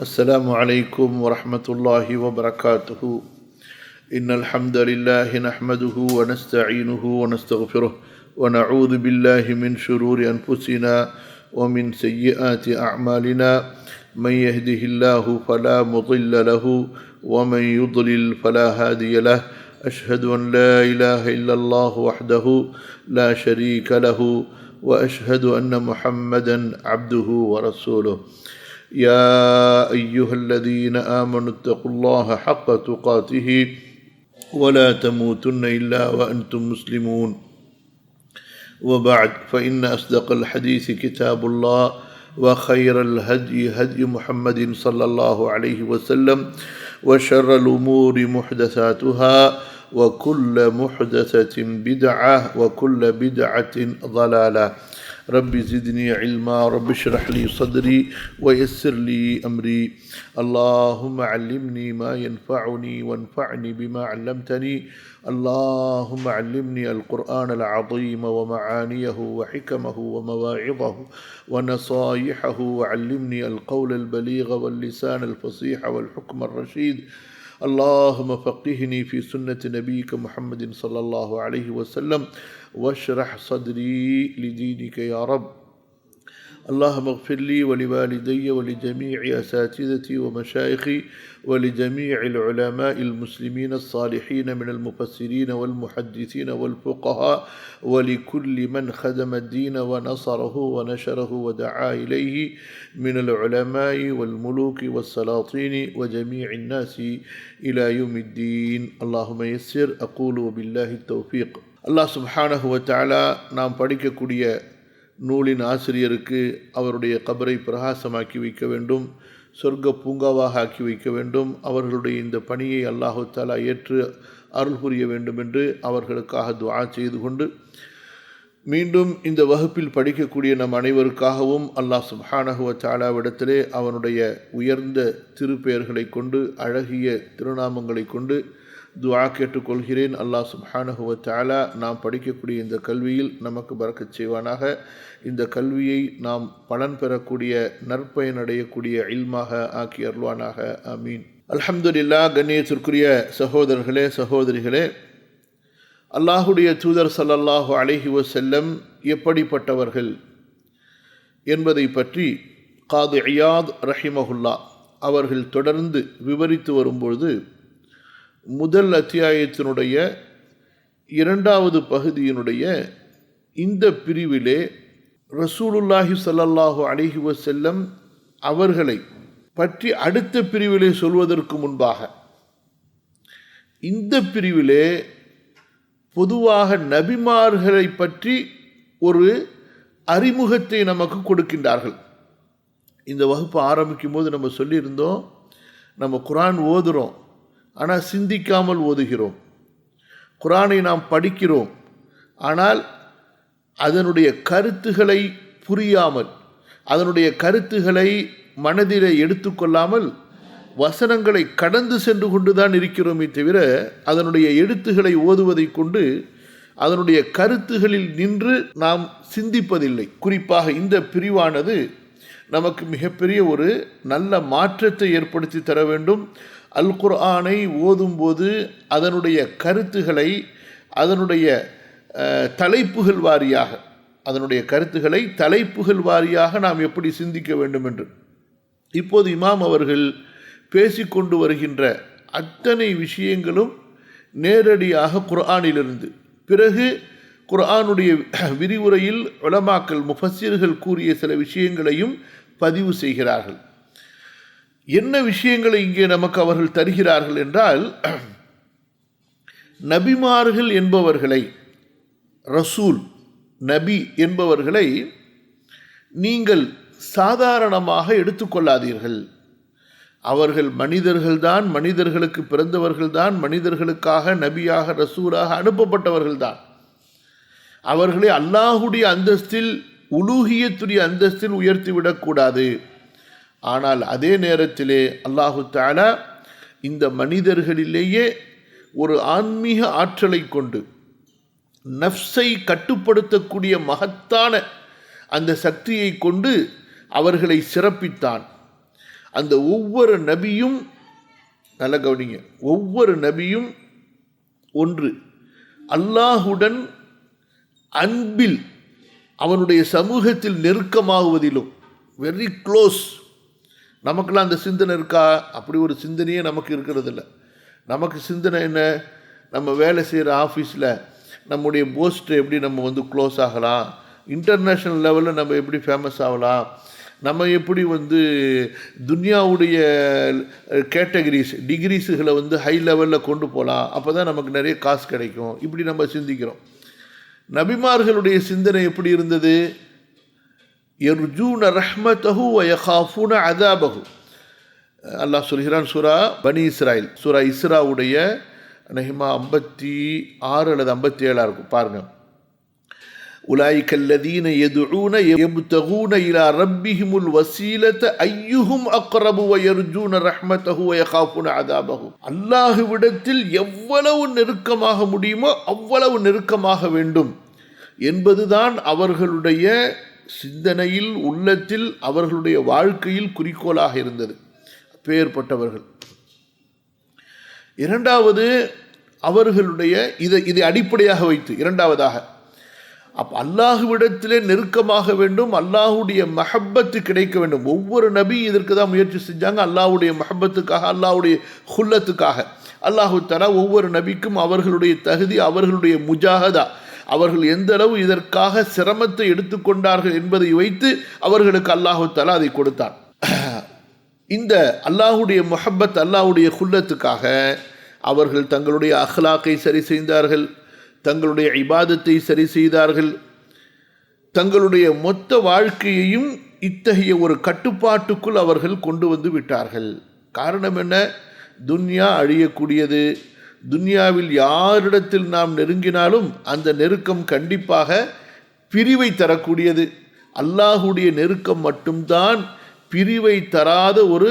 السلام عليكم ورحمة الله وبركاته. إن الحمد لله نحمده ونستعينه ونستغفره ونعوذ بالله من شرور أنفسنا ومن سيئات أعمالنا. من يهده الله فلا مضل له ومن يضلل فلا هادي له. أشهد أن لا إله إلا الله وحده لا شريك له وأشهد أن محمدا عبده ورسوله. يا أيها الذين آمنوا اتقوا الله حق تقاته ولا تموتن إلا وأنتم مسلمون. وبعد، فإن أصدق الحديث كتاب الله وخير الهدي هدي محمد صلى الله عليه وسلم وشر الأمور محدثاتها وكل محدثة بدعة وكل بدعة ضلالة. رب زدني علما رب اشرح لي صدري ويسر لي أمري. اللهم علمني ما ينفعني وانفعني بما علمتني. اللهم علمني القرآن العظيم ومعانيه وحكمه ومواعظه ونصائحه، وعلمني القول البليغ واللسان الفصيح والحكم الرشيد. اللهم فقهني في سنة نبيك محمد صلى الله عليه وسلم واشرح صدري لدينك يا رب. اللهم اغفر لي ولوالدي ولجميع أساتذتي ومشايخي ولجميع العلماء المسلمين الصالحين من المفسرين والمحدثين والفقهاء ولكل من خدم الدين ونصره ونشره ودعا إليه من العلماء والملوك والسلاطين وجميع الناس إلى يوم الدين. اللهم يسر. أقول وبالله التوفيق. அல்லாஹ் சுப்ஹானஹு வ தஆலா நாம் படிக்கக்கூடிய நூலின் ஆசிரியருக்கு அவருடைய கபரை பிரகாசமாக்கி வைக்க வேண்டும், சொர்க்க பூங்காவாக ஆக்கி வைக்க வேண்டும். அவர்களுடைய இந்த பணியை அல்லாஹு தஆலா ஏற்று அருள் புரிய வேண்டும் என்று அவர்களுக்காக துஆ செய்து கொண்டு, மீண்டும் இந்த வகுப்பில் படிக்கக்கூடிய நம் அனைவருக்காகவும் அல்லாஹ் சுப்ஹானஹு வ தஆலாவிடத்திலே அவனுடைய உயர்ந்த திருப்பெயர்களை கொண்டு அழகிய திருநாமங்களை கொண்டு துஆ கேட்டுக்கொள்கிறேன். அல்லாஹ் சுப்ஹானஹு வ தஆலா நாம் படிக்கக்கூடிய இந்த கல்வியில் நமக்கு பரக்கத் செய்வானாக. இந்த கல்வியை நாம் பலன் பெறக்கூடிய நற்பயனடையக்கூடிய இல்மாக ஆக்கி அருள்வானாக. ஆமீன். அல்ஹம்துலில்லாஹ். கண்ணியத்திற்குரிய சகோதரர்களே சகோதரிகளே, அல்லாஹுடைய தூதர் ஸல்லல்லாஹு அலைஹி வஸல்லம் எப்படிப்பட்டவர்கள் என்பதை பற்றி காதி இயாத் ரஹிமஹுல்லா அவர்கள் தொடர்ந்து விவரித்து வரும்பொழுது, முதல் அத்தியாயத்தினுடைய 2வது பகுதியினுடைய இந்த பிரிவிலே ரசூலுல்லாஹி ஸல்லல்லாஹு அலைஹி வஸல்லம் அவர்களை பற்றி அடுத்த பிரிவிலே சொல்வதற்கு முன்பாக இந்த பிரிவிலே பொதுவாக நபிமார்களை பற்றி ஒரு அறிமுகத்தை நமக்கு கொடுக்கின்றார்கள். இந்த வகுப்பு ஆரம்பிக்கும் போது நம்ம சொல்லியிருந்தோம், நம்ம குர்ஆன் ஓதுகிறோம், ஆனால் சிந்திக்காமல் ஓதுகிறோம். குர்ஆனை நாம் படிக்கிறோம், ஆனால் அதனுடைய கருத்துக்களை புரியாமல், அதனுடைய கருத்துக்களை மனதில் எடுத்துக்கொள்ளாமல் வசனங்களை கடந்து சென்று கொண்டு தான் இருக்கிறோமே தவிர அதனுடைய எழுத்துக்களை ஓதுவதை கொண்டு அதனுடைய கருத்துகளில் நின்று நாம் சிந்திப்பதில்லை. குறிப்பாக இந்த பிரிவானது நமக்கு மிகப்பெரிய ஒரு நல்ல மாற்றத்தை ஏற்படுத்தி தர வேண்டும். அல் குர்ஆனை ஓதும்போது அதனுடைய கருத்துகளை அதனுடைய தலைப்புகள் வாரியாக நாம் எப்படி சிந்திக்க வேண்டும் என்று இப்போது இமாம் அவர்கள் பேசிக்கொண்டு வருகின்ற அத்தனை விஷயங்களும் நேரடியாக குர்ஆனிலிருந்து, பிறகு குர்ஆனுடைய விரிவுரையில் உலமாக்கள் முஃபஸ்ஸிர்கள் கூறிய சில விஷயங்களையும் பதிவு செய்கிறார்கள். என்ன விஷயங்களை இங்கே நமக்கு அவர்கள் தருகிறார்கள் என்றால், நபிமார்கள் என்பவர்களை, ரசூல் நபி என்பவர்களை நீங்கள் சாதாரணமாக எடுத்துக்கொள்ளாதீர்கள். அவர்கள் மனிதர்கள்தான், மனிதர்களுக்கு பிறந்தவர்கள்தான், மனிதர்களுக்காக நபியாக ரசூலாக அனுப்பப்பட்டவர்கள்தான். அவர்களை அல்லாஹுடைய அந்தஸ்தில், உலூஹியத்துடைய அந்தஸ்தில் உயர்த்திவிடக்கூடாது. ஆனால் அதே நேரத்திலே அல்லாஹு தஆலா இந்த மனிதர்களிலேயே ஒரு ஆன்மீக ஆற்றலை கொண்டு நஃப்ஸை கட்டுப்படுத்தக்கூடிய மகத்தான அந்த சக்தியை கொண்டு அவர்களை சிறப்பித்தான். அந்த ஒவ்வொரு நபியும், நல்ல கவனிங்க, ஒவ்வொரு நபியும் ஒன்று அல்லாஹுடன் அன்பில் அவனுடைய சமூகத்தில் நெருக்கமாகுவதிலும், வெரி க்ளோஸ். நமக்கெல்லாம் அந்த சிந்தனை இருக்கா? அப்படி ஒரு சிந்தனையே நமக்கு இருக்கிறது இல்லை. நமக்கு சிந்தனை என்ன? நம்ம வேலை செய்கிற ஆஃபீஸில் நம்முடைய போஸ்ட்டை எப்படி நம்ம க்ளோஸ் ஆகலாம், இன்டர்நேஷ்னல் லெவலில் நம்ம எப்படி ஃபேமஸ் ஆகலாம், நம்ம எப்படி துன்யாவுடைய கேட்டகரிஸ் டிகிரிஸுகளை ஹை லெவலில் கொண்டு போகலாம், அப்போ தான் நமக்கு நிறைய காசு கிடைக்கும், இப்படி நம்ம சிந்திக்கிறோம். நபிமார்களுடைய சிந்தனை எப்படி இருந்தது? யர்ஜூன ரஹ்மதஹு வ யகாஃபூன அஸாபஹு. அல்லாஹ் சொல்கிறான் சூரா பனி இஸ்ராயில், சூரா இஸ்ராவுடைய அநேகமா 56 அல்லது 57 இருக்கும் பாருங்கள். உலாயிக அல்லதீன யதுஊன யப்தகூன இலா ரப்பிஹிமுல் வஸீலத அய்யுஹும் அக்ரபு வ யர்ஜூன ரஹ்மதஹு வ யகாஃபூன அஸாபஹு. அல்லாஹ்விடத்தில் எவ்வளவு நெருக்கமாக முடியுமோ அவ்வளவு நெருக்கமாக வேண்டும் என்பதுதான் அவர்களுடைய சிந்தனையில், உள்ளத்தில், அவர்களுடைய வாழ்க்கையில் குறிக்கோளாக இருந்தது. பேர்பட்டவர்கள். இரண்டாவது, அவர்களுடைய இதை அடிப்படையாக வைத்து இரண்டாவதாக அல்லாஹுவிடத்திலே நெருக்கமாக வேண்டும், அல்லாஹுடைய மஹப்பத்து கிடைக்க வேண்டும். ஒவ்வொரு நபி இதற்கு தான் முயற்சி செஞ்சாங்க, அல்லாஹுடைய மஹப்பத்துக்காக, அல்லாஹுடைய ஹுல்லத்துக்காக. அல்லாஹு தஆலா ஒவ்வொரு நபிக்கும் அவர்களுடைய தகுதி, அவர்களுடைய முஜாஹதா, அவர்கள் எந்த அளவு இதற்காக சிரமத்தை எடுத்துக்கொண்டார்கள் என்பதை வைத்து அவர்களுக்கு அல்லாஹு தஆலா அதை கொடுத்தார். இந்த அல்லாஹுடைய முஹப்பத், அல்லாஹுடைய ஹுல்லத்துக்காக அவர்கள் தங்களுடைய அஹ்லாக்கை சரி செய்தார்கள், தங்களுடைய இபாதத்தை சரி செய்தார்கள், தங்களுடைய மொத்த வாழ்க்கையையும் இத்தகைய ஒரு கட்டுப்பாட்டுக்குள் அவர்கள் கொண்டு வந்து விட்டார்கள். காரணம் என்ன? துன்யா அழியக்கூடியது. துன்யாவில் யாரிடத்தில் நாம் நெருங்கினாலும் அந்த நெருக்கம் கண்டிப்பாக பிரிவை தரக்கூடியது. அல்லாஹுடைய நெருக்கம் மட்டும்தான் பிரிவை தராத ஒரு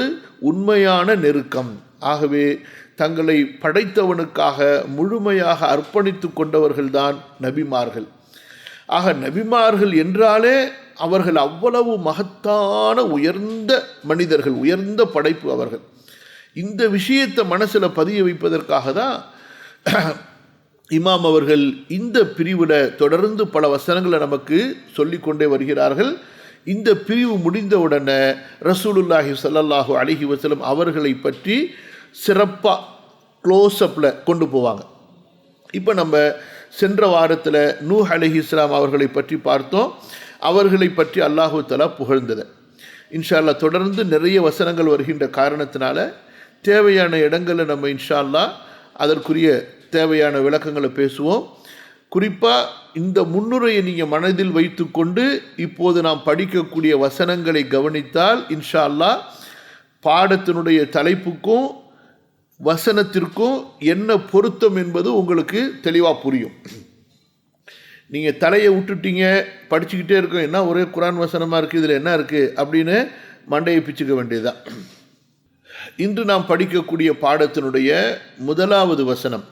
உண்மையான நெருக்கம். ஆகவே தங்களை படைத்தவனுக்காக முழுமையாக அர்ப்பணித்து கொண்டவர்கள்தான் நபிமார்கள். ஆக நபிமார்கள் என்றாலே அவர்கள் அவ்வளவு மகத்தான உயர்ந்த மனிதர்கள், உயர்ந்த படைப்பு அவர்கள். இந்த விஷயத்தை மனசில் பதிய வைப்பதற்காக தான் இமாம் அவர்கள் இந்த பிரிவில் தொடர்ந்து பல வசனங்களை நமக்கு சொல்லிக்கொண்டே வருகிறார்கள். இந்த பிரிவு முடிந்தவுடனே ரசூலுல்லாஹி ஸல்லல்லாஹு அலைஹி வஸல்லம் அவர்களை பற்றி சிறப்பாக க்ளோஸ்அப்பில் கொண்டு போவாங்க. இப்போ நம்ம சென்ற வாரத்தில் நூஹ் அலைஹிஸ்ஸலாம் அவர்களை பற்றி பார்த்தோம். அவர்களை பற்றி அல்லாஹு தஆலா புகழ்ந்தது. இன்ஷா அல்லாஹ் தொடர்ந்து நிறைய வசனங்கள் வருகின்ற காரணத்தினால தேவையான இடங்களில் நம்ம இன்ஷா அல்லாஹ் அதற்குரிய தேவையான விளக்கங்களை பேசுவோம். குறிப்பாக இந்த முன்னுரையை நீங்கள் மனதில் வைத்து கொண்டு இப்போது நாம் படிக்கக்கூடிய வசனங்களை கவனித்தால் இன்ஷா அல்லாஹ் பாடத்தினுடைய தலைப்புக்கும் வசனத்திற்கும் என்ன பொருத்தம் என்பது உங்களுக்கு தெளிவாக புரியும். நீங்கள் தலையை விட்டுட்டீங்க, படிச்சுக்கிட்டே இருக்கோம், என்ன ஒரே குரான் வசனமாக இருக்குது, இதில் என்ன இருக்குது அப்படின்னு மண்டையை பிச்சுக்க வேண்டியதுதான். இன்று நாம் படிக்கக்கூடிய பாடத்தினுடைய முதலாவது வசனம்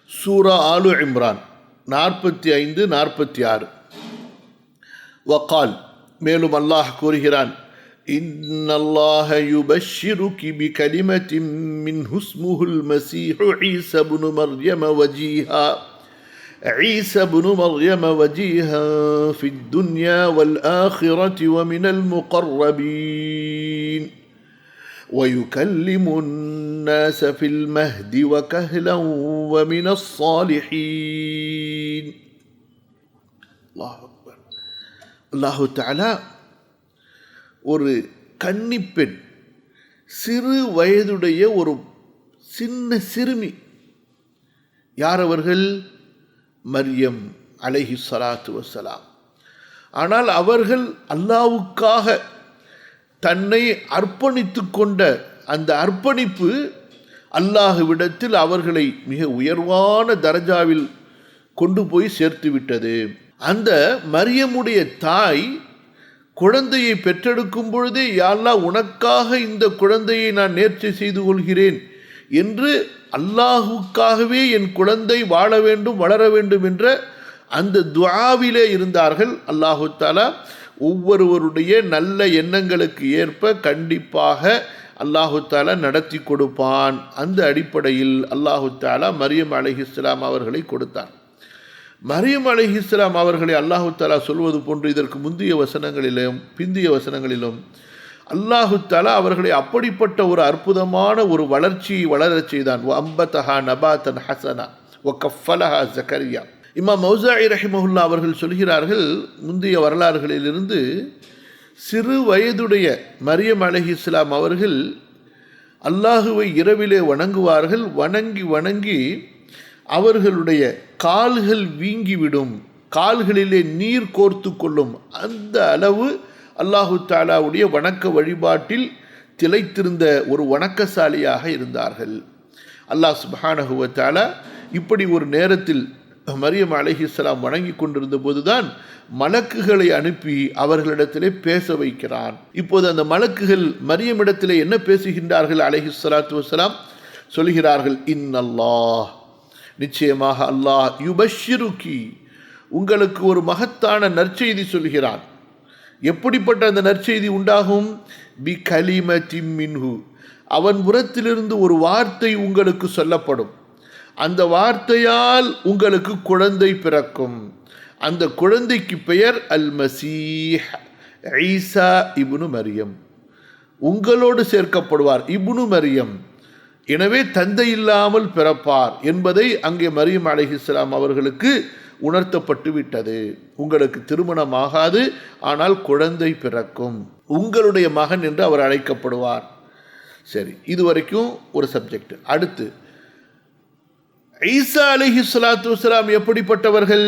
சூரா ஆலு இம்ரான் 45, 46. வகால், மேலும் அல்லாஹ் கூறுகிறான், இன்னல்லாஹ யுபஷ்ஷிருகி பிகலிமத்தின் மின்ஹு இஸ்முஹுல் மஸீஹு ஈஸா இப்னு மர்யம வஜீஹா عيسى بن مريم وجيها في الدنيا والآخرة ومن المقربين ويكلم الناس في المهد وكهلا ومن الصالحين. الله أكبر. الله تعالى ஒரு கன்னிப்பெண், சிறு வயதுடைய ஒரு சின்ன சிறுமி, யார் அவர்கள்? மரியம் அலைஹி ஸலாத்து வஸ்ஸலாம். ஆனால் அவர்கள் அல்லாஹ்வுக்காக தன்னை அர்ப்பணித்து கொண்ட அந்த அர்ப்பணிப்பு அல்லாஹ்விடத்தில் அவர்களை மிக உயர்வான தரஜாவில் கொண்டு போய் சேர்த்து விட்டது. அந்த மரியமுடைய தாய் குழந்தையை பெற்றெடுக்கும் பொழுதே, யா அல்லாஹ் உனக்காக இந்த குழந்தையை நான் நேர்ச்சை செய்து கொள்கிறேன் என்று அல்லாஹுக்காகவே என் குழந்தை வாழ வேண்டும், வளர வேண்டும் என்ற அந்த துஆவிலே இருந்தார்கள். அல்லாஹு தஆலா ஒவ்வொருவருடைய நல்ல எண்ணங்களுக்கு ஏற்ப கண்டிப்பாக அல்லாஹு தாலா நடத்தி கொடுப்பான். அந்த அடிப்படையில் அல்லாஹு தாலா மரியம் அலைஹிஸ்ஸலாம் அவர்களை கொடுத்தார். மரியம் அலைஹிஸ்ஸலாம் அவர்களை அல்லாஹு தாலா சொல்வது போன்று இதற்கு முந்தைய வசனங்களிலும் பிந்திய வசனங்களிலும் அல்லாஹு தாலா அவர்களை அப்படிப்பட்ட ஒரு அற்புதமான ஒரு வளர்ச்சியை வளரச் செய்தான். அம்பதஹா நபாத்தன் ஹசனா ஒ கஃபலஹா ஜக்கரியா. இமாம் மௌசாஇ ரஹிமஹுல்லா அவர்கள் சொல்கிறார்கள், முந்தைய வரலாறுகளிலிருந்து சிறு வயதுடைய மரியம் அலைஹிஸ்ஸலாம் அவர்கள் அல்லாஹுவை இரவிலே வணங்குவார்கள். வணங்கி வணங்கி அவர்களுடைய கால்கள் வீங்கிவிடும், கால்களிலே நீர் கோர்த்து கொள்ளும். அந்த அளவு அல்லாஹு தாலாவுடைய வணக்க வழிபாட்டில் திளைத்திருந்த ஒரு வணக்கசாலியாக இருந்தார்கள். அல்லாஹ் சுப்ஹானஹு வ தஆலா இப்படி ஒரு நேரத்தில் மரியம் அலைஹிஸ்ஸலாம் வணங்கி கொண்டிருந்த போதுதான் மலக்குகளை அனுப்பி அவர்களிடத்திலே பேச வைக்கிறான். இப்போது அந்த மலக்குகள் மரியமிடத்திலே என்ன பேசுகின்றார்கள்? அலைஹிஸ்ஸலாத்து வஸ்ஸலாம் சொல்கிறார்கள், இன்னல்லாஹ், நிச்சயமாக அல்லாஹ், யுபஷ்ஷிருகி, உங்களுக்கு ஒரு மகத்தான நற்செய்தி சொல்கிறான். எப்படிப்பட்ட அந்த நற்செய்தி உண்டாகும்? பி கலிமத்தின் மின்ஹு, அவன் புறத்திலிருந்து ஒரு வார்த்தை உங்களுக்கு சொல்லப்படும். அந்த வார்த்தையால் உங்களுக்கு குழந்தை பிறக்கும். அந்த குழந்தைக்கு பெயர் அல் மசீஹ், ஈசா இப்னு மரியம். உங்களோடு சேர்க்கப்படுவார், இப்னு மரியம். எனவே தந்தை இல்லாமல் பிறப்பார் என்பதை அங்கே மரியம் அலைஹிஸ்ஸலாம் அவர்களுக்கு உணர்த்தப்பட்டு விட்டது. உங்களுக்கு திருமணமாகாது, ஆனால் குழந்தை பிறக்கும், உங்களுடைய மகன் என்று அவர் அழைக்கப்படுவார். சரி, இதுவரைக்கும் ஒரு சப்ஜெக்ட். அடுத்து ஈசா அலைஹிஸ்ஸலாத்து வஸ்ஸலாம் எப்படிப்பட்டவர்கள்?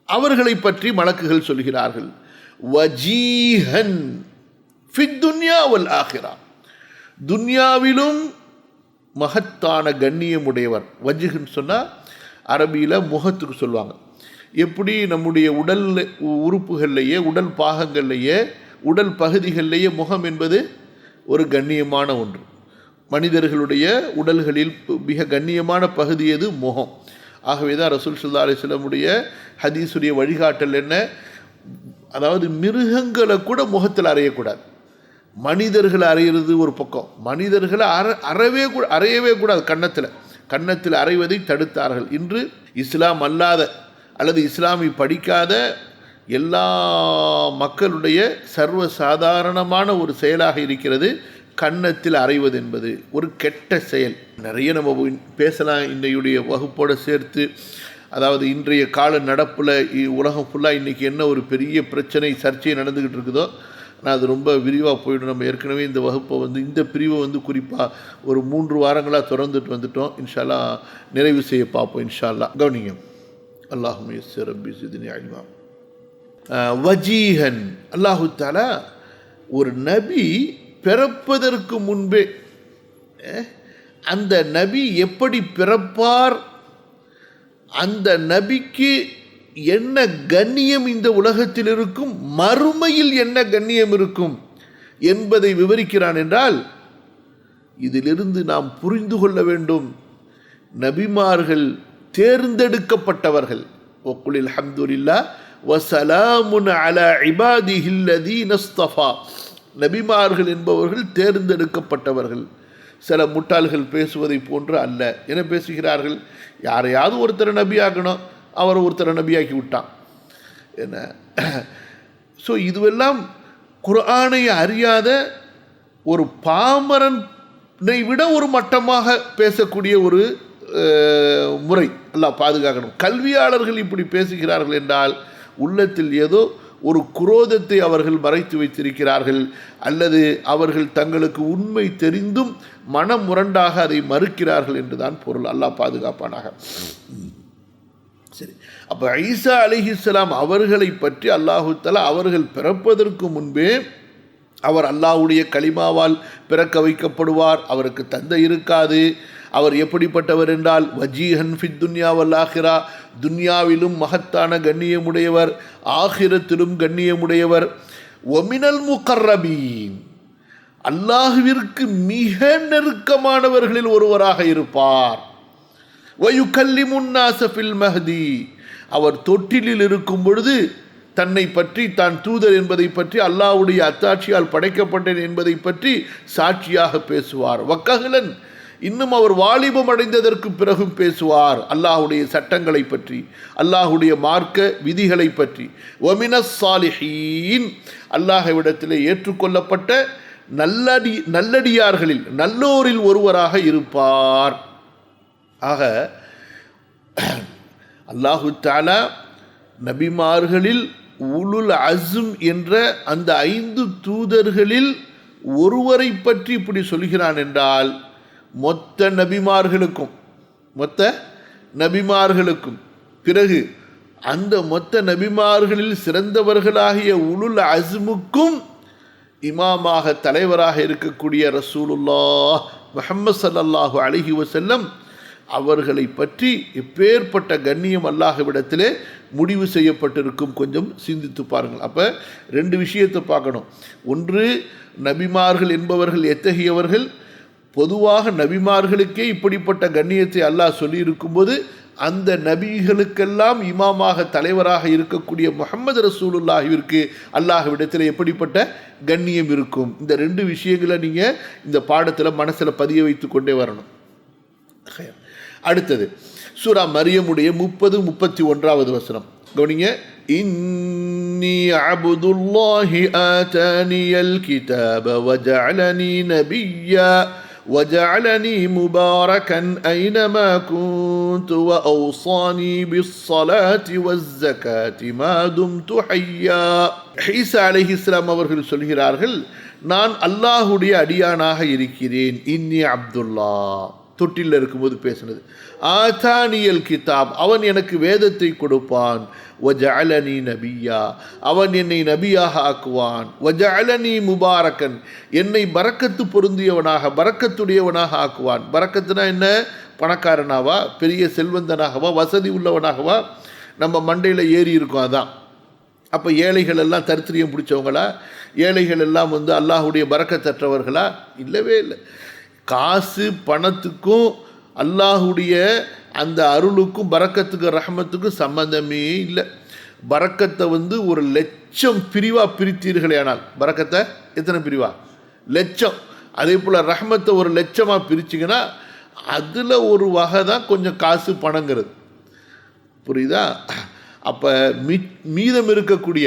அவர்களை பற்றி மலக்குகள் சொல்கிறார்கள், வஜீஹன் ஃபித் துன்யா வல் ஆகிரா, துன்யாவிலும் மகத்தான கண்ணியமுடையவர். வஜ்ஹுன்னு சொன்னால் அரபியில் முகத்துக்கு சொல்லுவாங்க. எப்படி நம்முடைய உடல் உறுப்புகள்லேயே, உடல் பாகங்கள்லேயே, உடல் பகுதிகளிலேயே முகம் என்பது ஒரு கண்ணியமான ஒன்று. மனிதர்களுடைய உடல்களில் மிக கண்ணியமான பகுதி எது? முகம். ஆகவே தான் ரசூல் ஸல்லல்லாஹு அலைஹி வஸல்லமுடைய ஹதீஸுடைய வழிகாட்டல் என்ன? அதாவது மிருகங்களை கூட முகத்தில் அறையக்கூடாது. மனிதர்களை அறையிறது ஒரு பக்கம், மனிதர்களை அறையவே கூடாது. கன்னத்தில் அறைவதை தடுத்தார்கள். இன்று இஸ்லாம் அல்லாத அல்லது இஸ்லாமை படிக்காத எல்லா மக்களுடைய சர்வ சாதாரணமான ஒரு செயலாக இருக்கிறது கன்னத்தில் அறைவது என்பது. ஒரு கெட்ட செயல். நிறைய நம்ம பேசலாம் இன்றையுடைய வகுப்போடு சேர்த்து. அதாவது இன்றைய கால நடப்பில் உலகம் ஃபுல்லாக இன்றைக்கி என்ன ஒரு பெரிய பிரச்சனை, சர்ச்சை நடந்துக்கிட்டு இருக்குதோ, நான் அது ரொம்ப விரிவாக போயிடும். நம்ம ஏற்கனவே இந்த வகுப்பை இந்த பிரிவை குறிப்பாக ஒரு 3 வாரங்களாக தொடர்ந்துட்டு வந்துட்டோம். இன்ஷா அல்லாஹ் நிறைவு செய்ய பார்ப்போம். இன்ஷா அல்லாஹ். கவனிங்க. அல்லாஹும்ம யஸ்ஸிர் ரப்பி ஸித்னி இல்மா. வஜீஹன், அல்லாஹு தஆலா ஒரு நபி பிறப்பதற்கு முன்பே அந்த நபி எப்படி பிறப்பார், அந்த நபிக்கு என்ன கண்ணியம் இந்த உலகத்தில் இருக்கும், மறுமையில் என்ன கண்ணியம் இருக்கும் என்பதை விவரிக்கிறான். என்றால் இதிலிருந்து நாம் புரிந்து கொள்ள வேண்டும், நபிமார்கள் தேர்ந்தெடுக்கப்பட்டவர்கள். வக்குலில் ஹம்துலில்லாஹ் வஸலாமுன் அலா இபாதிஹில் லதீன இஸ்தஃபா. நபிமார்கள் என்பவர்கள் தேர்ந்தெடுக்கப்பட்டவர்கள். சில முட்டாள்கள் பேசுவதை போன்று அல்ல. என்ன பேசுகிறார்கள்? யாரையாவது ஒருத்தரை நபியாக்கணும், அவரை ஒருத்தரை நபியாக்கி விட்டான் என்ன. ஸோ இதுவெல்லாம் குர்ஆனை அறியாத ஒரு பாமரனை விட ஒரு மட்டமாக பேசக்கூடிய ஒரு முறை. அல்லாஹ் பாதுகாக்கணும். கல்வியாளர்கள் இப்படி பேசுகிறார்கள் என்றால் உள்ளத்தில் ஏதோ ஒரு குரோதத்தை அவர்கள் மறைத்து வைத்திருக்கிறார்கள், அல்லது அவர்கள் தங்களுக்கு உண்மை தெரிந்தும் மனம் முரண்டாக அதை மறுக்கிறார்கள் என்றுதான் பொருள். அல்லாஹ் பாதுகாப்பானாக. சரி, அப்போ ஈசா அலைஹிஸ்ஸலாம் அவர்களை பற்றி அல்லாஹு தஆலா அவர்கள் பிறப்பதற்கு முன்பே அவர் அல்லாஹ்வுடைய கலிமாவால் பிறக்க வைக்கப்படுவார், அவருக்கு தந்தை இருக்காது. அவர் எப்படிப்பட்டவர் என்றால் வஜீஹன் ஃபித் துன்யா வல் ஆகிரா, துன்யாவிலும் மகத்தான கண்ணியமுடையவர், ஆகிரத்திலும் கண்ணியமுடையவர். ஒமினல் முகர்ரபீன், அல்லாஹ்விற்கு மிக நெருக்கமானவர்களில் ஒருவராக இருப்பார். வயுகல்லிமுன் நாஸ ஃபில் மஹ்தி, அவர் தொட்டிலில் இருக்கும் பொழுது தன்னை பற்றி தான் தூதர் என்பதை பற்றி அல்லாஹ்வுடைய அத்தாட்சியால் படைக்கப்பட்டேன் என்பதை பற்றி சாட்சியாக பேசுவார். வக்கஹலன், இன்னும் அவர் வாலிபம் அடைந்ததற்கு பிறகும் பேசுவார் அல்லாஹ்வுடைய சட்டங்களை பற்றி, அல்லாஹ்வுடைய மார்க்க விதிகளை பற்றி. வமினஸ் சாலிஹீன், அல்லாஹ்விடத்திலே ஏற்றுக்கொள்ளப்பட்ட நல்லடியார்களில் நல்லோரில் ஒருவராக இருப்பார். ஆக அல்லாஹு தஆலா நபிமார்களில் உலுல் அஸ்ம் என்ற அந்த 5 தூதர்களில் ஒருவரை பற்றி இப்படி சொல்கிறான் என்றால் மொத்த நபிமார்களுக்கும் பிறகு அந்த மொத்த நபிமார்களில் சிறந்தவர்களாகிய உலுல் அஸ்முக்கும் இமாமாக தலைவராக இருக்கக்கூடிய ரசூலுல்லாஹ் முஹம்மது ஸல்லல்லாஹு அலைஹி வஸல்லம் அவர்களை பற்றி எப்பேற்பட்ட கண்ணியம் அல்லாஹ்விடத்திலே முடிவு செய்யப்பட்டிருக்கும். கொஞ்சம் சிந்தித்து பாருங்கள். அப்போ 2 விஷயத்தை பார்க்கணும். ஒன்று, நபிமார்கள் என்பவர்கள் எத்தகையவர்கள், பொதுவாக நபிமார்களுக்கே இப்படிப்பட்ட கண்ணியத்தை அல்லாஹ் சொல்லியிருக்கும்போது அந்த நபிகளுக்கெல்லாம் இமாமாக தலைவராக இருக்கக்கூடிய முஹம்மது ரசூலுல்லாஹிற்கு அல்லாஹ்விடத்தில் எப்படிப்பட்ட கண்ணியம் இருக்கும். இந்த 2 விஷயங்களை நீங்கள் இந்த பாடத்தில் மனசில் பதிய வைத்து கொண்டே வரணும். அடுத்தது சூரா மரியமுடைய 30-31 வசனம் கவனிங்க. இன்னி அப்துல்லாஹி ஆதானியல் கிதாப வஜஅலனி நபிய்யா وجعلني مباركا أينما كنت وأوصاني بالصلاة والزكاة ما دمت حيا. ஈசா அலைஹிஸ்ஸலாம் அவர்கள் சொல்கிறார்கள், நான் அல்லாஹ்வுடைய அடியானாக இருக்கிறேன். இன்னி அப்துல்லா, தொட்டில் இருக்கும்போது பேசினது. ஆதானியல் கிதாப், அவன் எனக்கு வேதத்தை கொடுப்பான். வஜஅலனி நபியா, அவன் என்னை நபியாக ஆக்குவான். வஜஅலனி முபாரக்கன், என்னை பரக்கத்து பொருந்தியவனாக பரக்கத்துடையவனாக ஆக்குவான். பரக்கத்துனா என்ன? பணக்காரனாவா, பெரிய செல்வந்தனாகவா, வசதி உள்ளவனாகவா? நம்ம மண்டையில் ஏறி இருக்கும். அதான். அப்போ ஏழைகள் எல்லாம் தரித்திரியம் பிடிச்சவங்களா? ஏழைகள் எல்லாம் அல்லாஹ்வுடைய பரக்கத்தற்றவர்களா? இல்லவே இல்லை. காசு பணத்துக்கும் அல்லாஹ்வுடைய அந்த அருளுக்கும் பரக்கத்துக்கும் ரஹ்மத்துக்கும் சம்பந்தமே இல்லை. பரக்கத்தை 1,00,000 பிரிவாக பிரித்தீர்களே ஆனால், பரக்கத்தை எத்தனை பிரிவா? 1,00,000. அதே போல் ரஹ்மத்தை 1,00,000 பிரிச்சிங்கன்னா அதில் ஒரு வகை தான் கொஞ்சம் காசு பணங்கிறது. புரியுதா? அப்போ மீதம் இருக்கக்கூடிய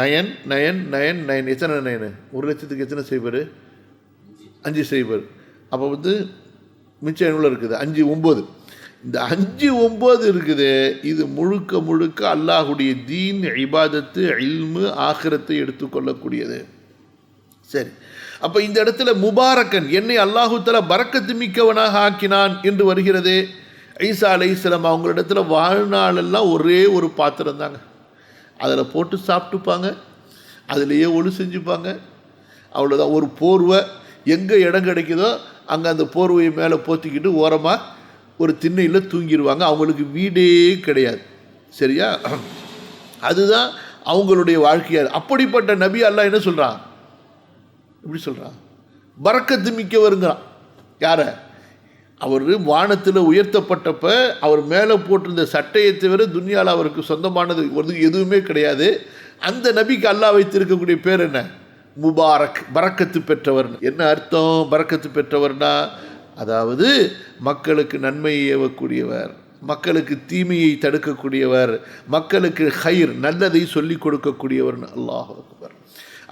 9 எத்தனை 9? 1,00,000க்கு எத்தனை செய்வார்? 5 செய்வார். அப்போ மிச்சம் எவ்வளோ இருக்குது? 5 9. இந்த 5 9 இருக்குது. இது முழுக்க அல்லாஹ்வுடைய தீன், இபாதத்து, இல்மு, ஆখিরাத்தை எடுத்துக்கொள்ளக்கூடியது. சரி, அப்போ இந்த இடத்துல முபாரக்கன், என்னை அல்லாஹு தஆலா பரக்கத்து மிக்கவனாக ஆக்கினான் என்று வருகிறது. ஈசா அலைஹிஸ்ஸலாம் அவங்களிடத்துல வாழ்நாளெல்லாம் ஒரே ஒரு பாத்திரம் தாங்க. அதில் போட்டு சாப்பிட்டுப்பாங்க, அதிலேயே ஒளி செஞ்சுப்பாங்க, அவ்வளோதான். ஒரு போர்வை எங்கே இடம் கிடைக்குதோ அங்கே அந்த போர்வையை மேலே போத்திக்கிட்டு ஓரமாக ஒரு திண்ணையில் தூங்கிடுவாங்க. அவங்களுக்கு வீடே கிடையாது. சரியா? அதுதான் அவங்களுடைய வாழ்க்கையாக. அப்படிப்பட்ட நபி அல்லாஹ் என்ன சொல்கிறான்? இப்படி சொல்கிறான், பரக்கத்து மிக்கவருங்கிறான். யாரை? அவர் வானத்தில் உயர்த்தப்பட்டப்ப அவர் மேலே போட்டிருந்த சட்டையை தவிர துன்யாவில் அவருக்கு சொந்தமானது எதுவுமே கிடையாது. அந்த நபிக்கு அல்லாஹ் வைத்திருக்கக்கூடிய பேர் என்ன? முபாரக், பரக்கத்து பெற்றவர். என்ன அர்த்தம் பரக்கத்து பெற்றவர்னா? அதாவது மக்களுக்கு நன்மையை ஏவக்கூடியவர், மக்களுக்கு தீமையை தடுக்கக்கூடியவர், மக்களுக்கு ஹைர், நல்லதை சொல்லி கொடுக்கக்கூடியவர்னு. அல்லாஹ் அக்பர்.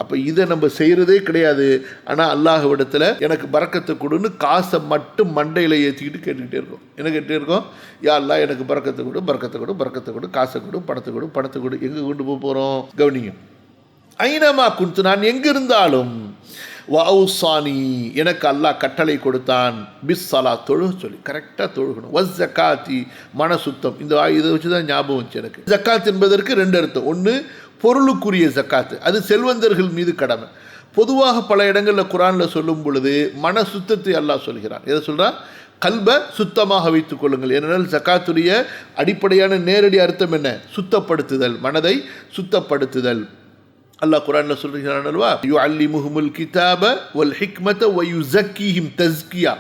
அப்போ இதை நம்ம செய்கிறதே கிடையாது. ஆனால் அல்லாஹ்விடத்தில் எனக்கு பரக்கத்தை கொடுன்னு காசை மட்டும் மண்டையில் ஏற்றிக்கிட்டு கேட்டுக்கிட்டே இருக்கோம். என்ன கேட்டுகிட்டே இருக்கோம்? யா அல்லாஹ் எனக்கு பரக்கத்தை கொடு, பரக்கத்தை கொடு, பரக்கத்தை கொடு, காசை கொடு, பணத்தை கொடு, பணத்தை கொடு. எங்கே கொண்டு போக போகிறோம்? கவனிங்க. ஐனமா குன்து, நான் எங்கிருந்தாலும், வஅவுசானி, எனக்கு அல்லாஹ் கட்டளை கொடுத்தான், பிஸ் சலா, தொழு சொல்லி கரெக்டாக தொழுகணும். வஸ் ஜக்காத்தி, மன சுத்தம். இந்த இதை வச்சு தான் ஞாபகம் வச்சு எனக்கு. ஜக்காத் என்பதற்கு 2 அர்த்தம். ஒன்று பொருளுக்குரிய ஜக்காத்து, அது செல்வந்தர்கள் மீது கடமை. பொதுவாக பல இடங்களில் குரானில் சொல்லும் பொழுது மன சுத்தத்தை அல்லாஹ் சொல்கிறான். எதை சொல்கிறான்? கல்பை சுத்தமாக வைத்துக் கொள்ளுங்கள். ஏனென்றால் ஜக்காத்துடைய அடிப்படையான நேரடி அர்த்தம் என்ன? சுத்தப்படுத்துதல், மனதை சுத்தப்படுத்துதல். அல்லாஹ் குரானில் சொல்கிறான் அல்லவா, யுஅல்லிமுஹுமுல் கிதாப வல் ஹிக்மத வ யுஸக்கீஹிம் தஸ்கியா.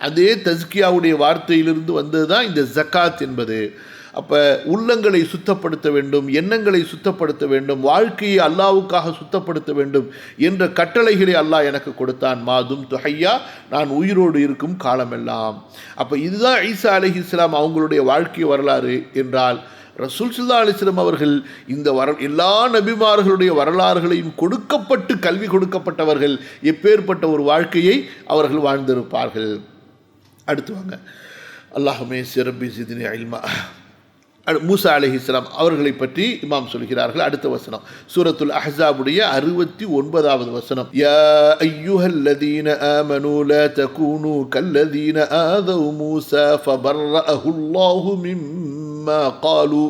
அதே தஸ்கியாவுடைய வார்த்தையிலிருந்து வந்தது தான் இந்த ஜக்காத் என்பது. அப்போ உள்ளங்களை சுத்தப்படுத்த வேண்டும், எண்ணங்களை சுத்தப்படுத்த வேண்டும், வாழ்க்கையை அல்லாஹ்வுக்காக சுத்தப்படுத்த வேண்டும் என்ற கட்டளைகளை அல்லாஹ் எனக்கு கொடுத்தான். மாதும் துஹையா, நான் உயிரோடு இருக்கும் காலமெல்லாம். அப்போ இதுதான் ஈசா அலைஹிஸ்ஸலாம் அவங்களுடைய வாழ்க்கை வரலாறு என்றால், ரசூல் ஸல்லல்லாஹு அலைஹி வஸல்லம் அவர்கள் இந்த எல்லா நபிமார்களுடைய வரலாறுகளையும் கொடுக்கப்பட்டு கல்வி கொடுக்கப்பட்டவர்கள் எப்பேற்பட்ட ஒரு வாழ்க்கையை அவர்கள் வாழ்ந்திருப்பார்கள். அடுத்து வாங்க, அல்லாஹுமே சிரப்பி சிதினி இல்மா. மூசா அலைஹிஸ்ஸலாம் அவர்களை பற்றி இமாம் சொல்கிறார்கள். அடுத்த வசனம் சூரத்துல் அஹ்ஸாபுடைய 69வது வசனம். யா அய்யுஹல்லதீன ஆமனூ லா தகூனூ கல்லதீன ஆதவ் மூசா ஃபபர்ரஅஹு அல்லாஹு மிம்மா காலூ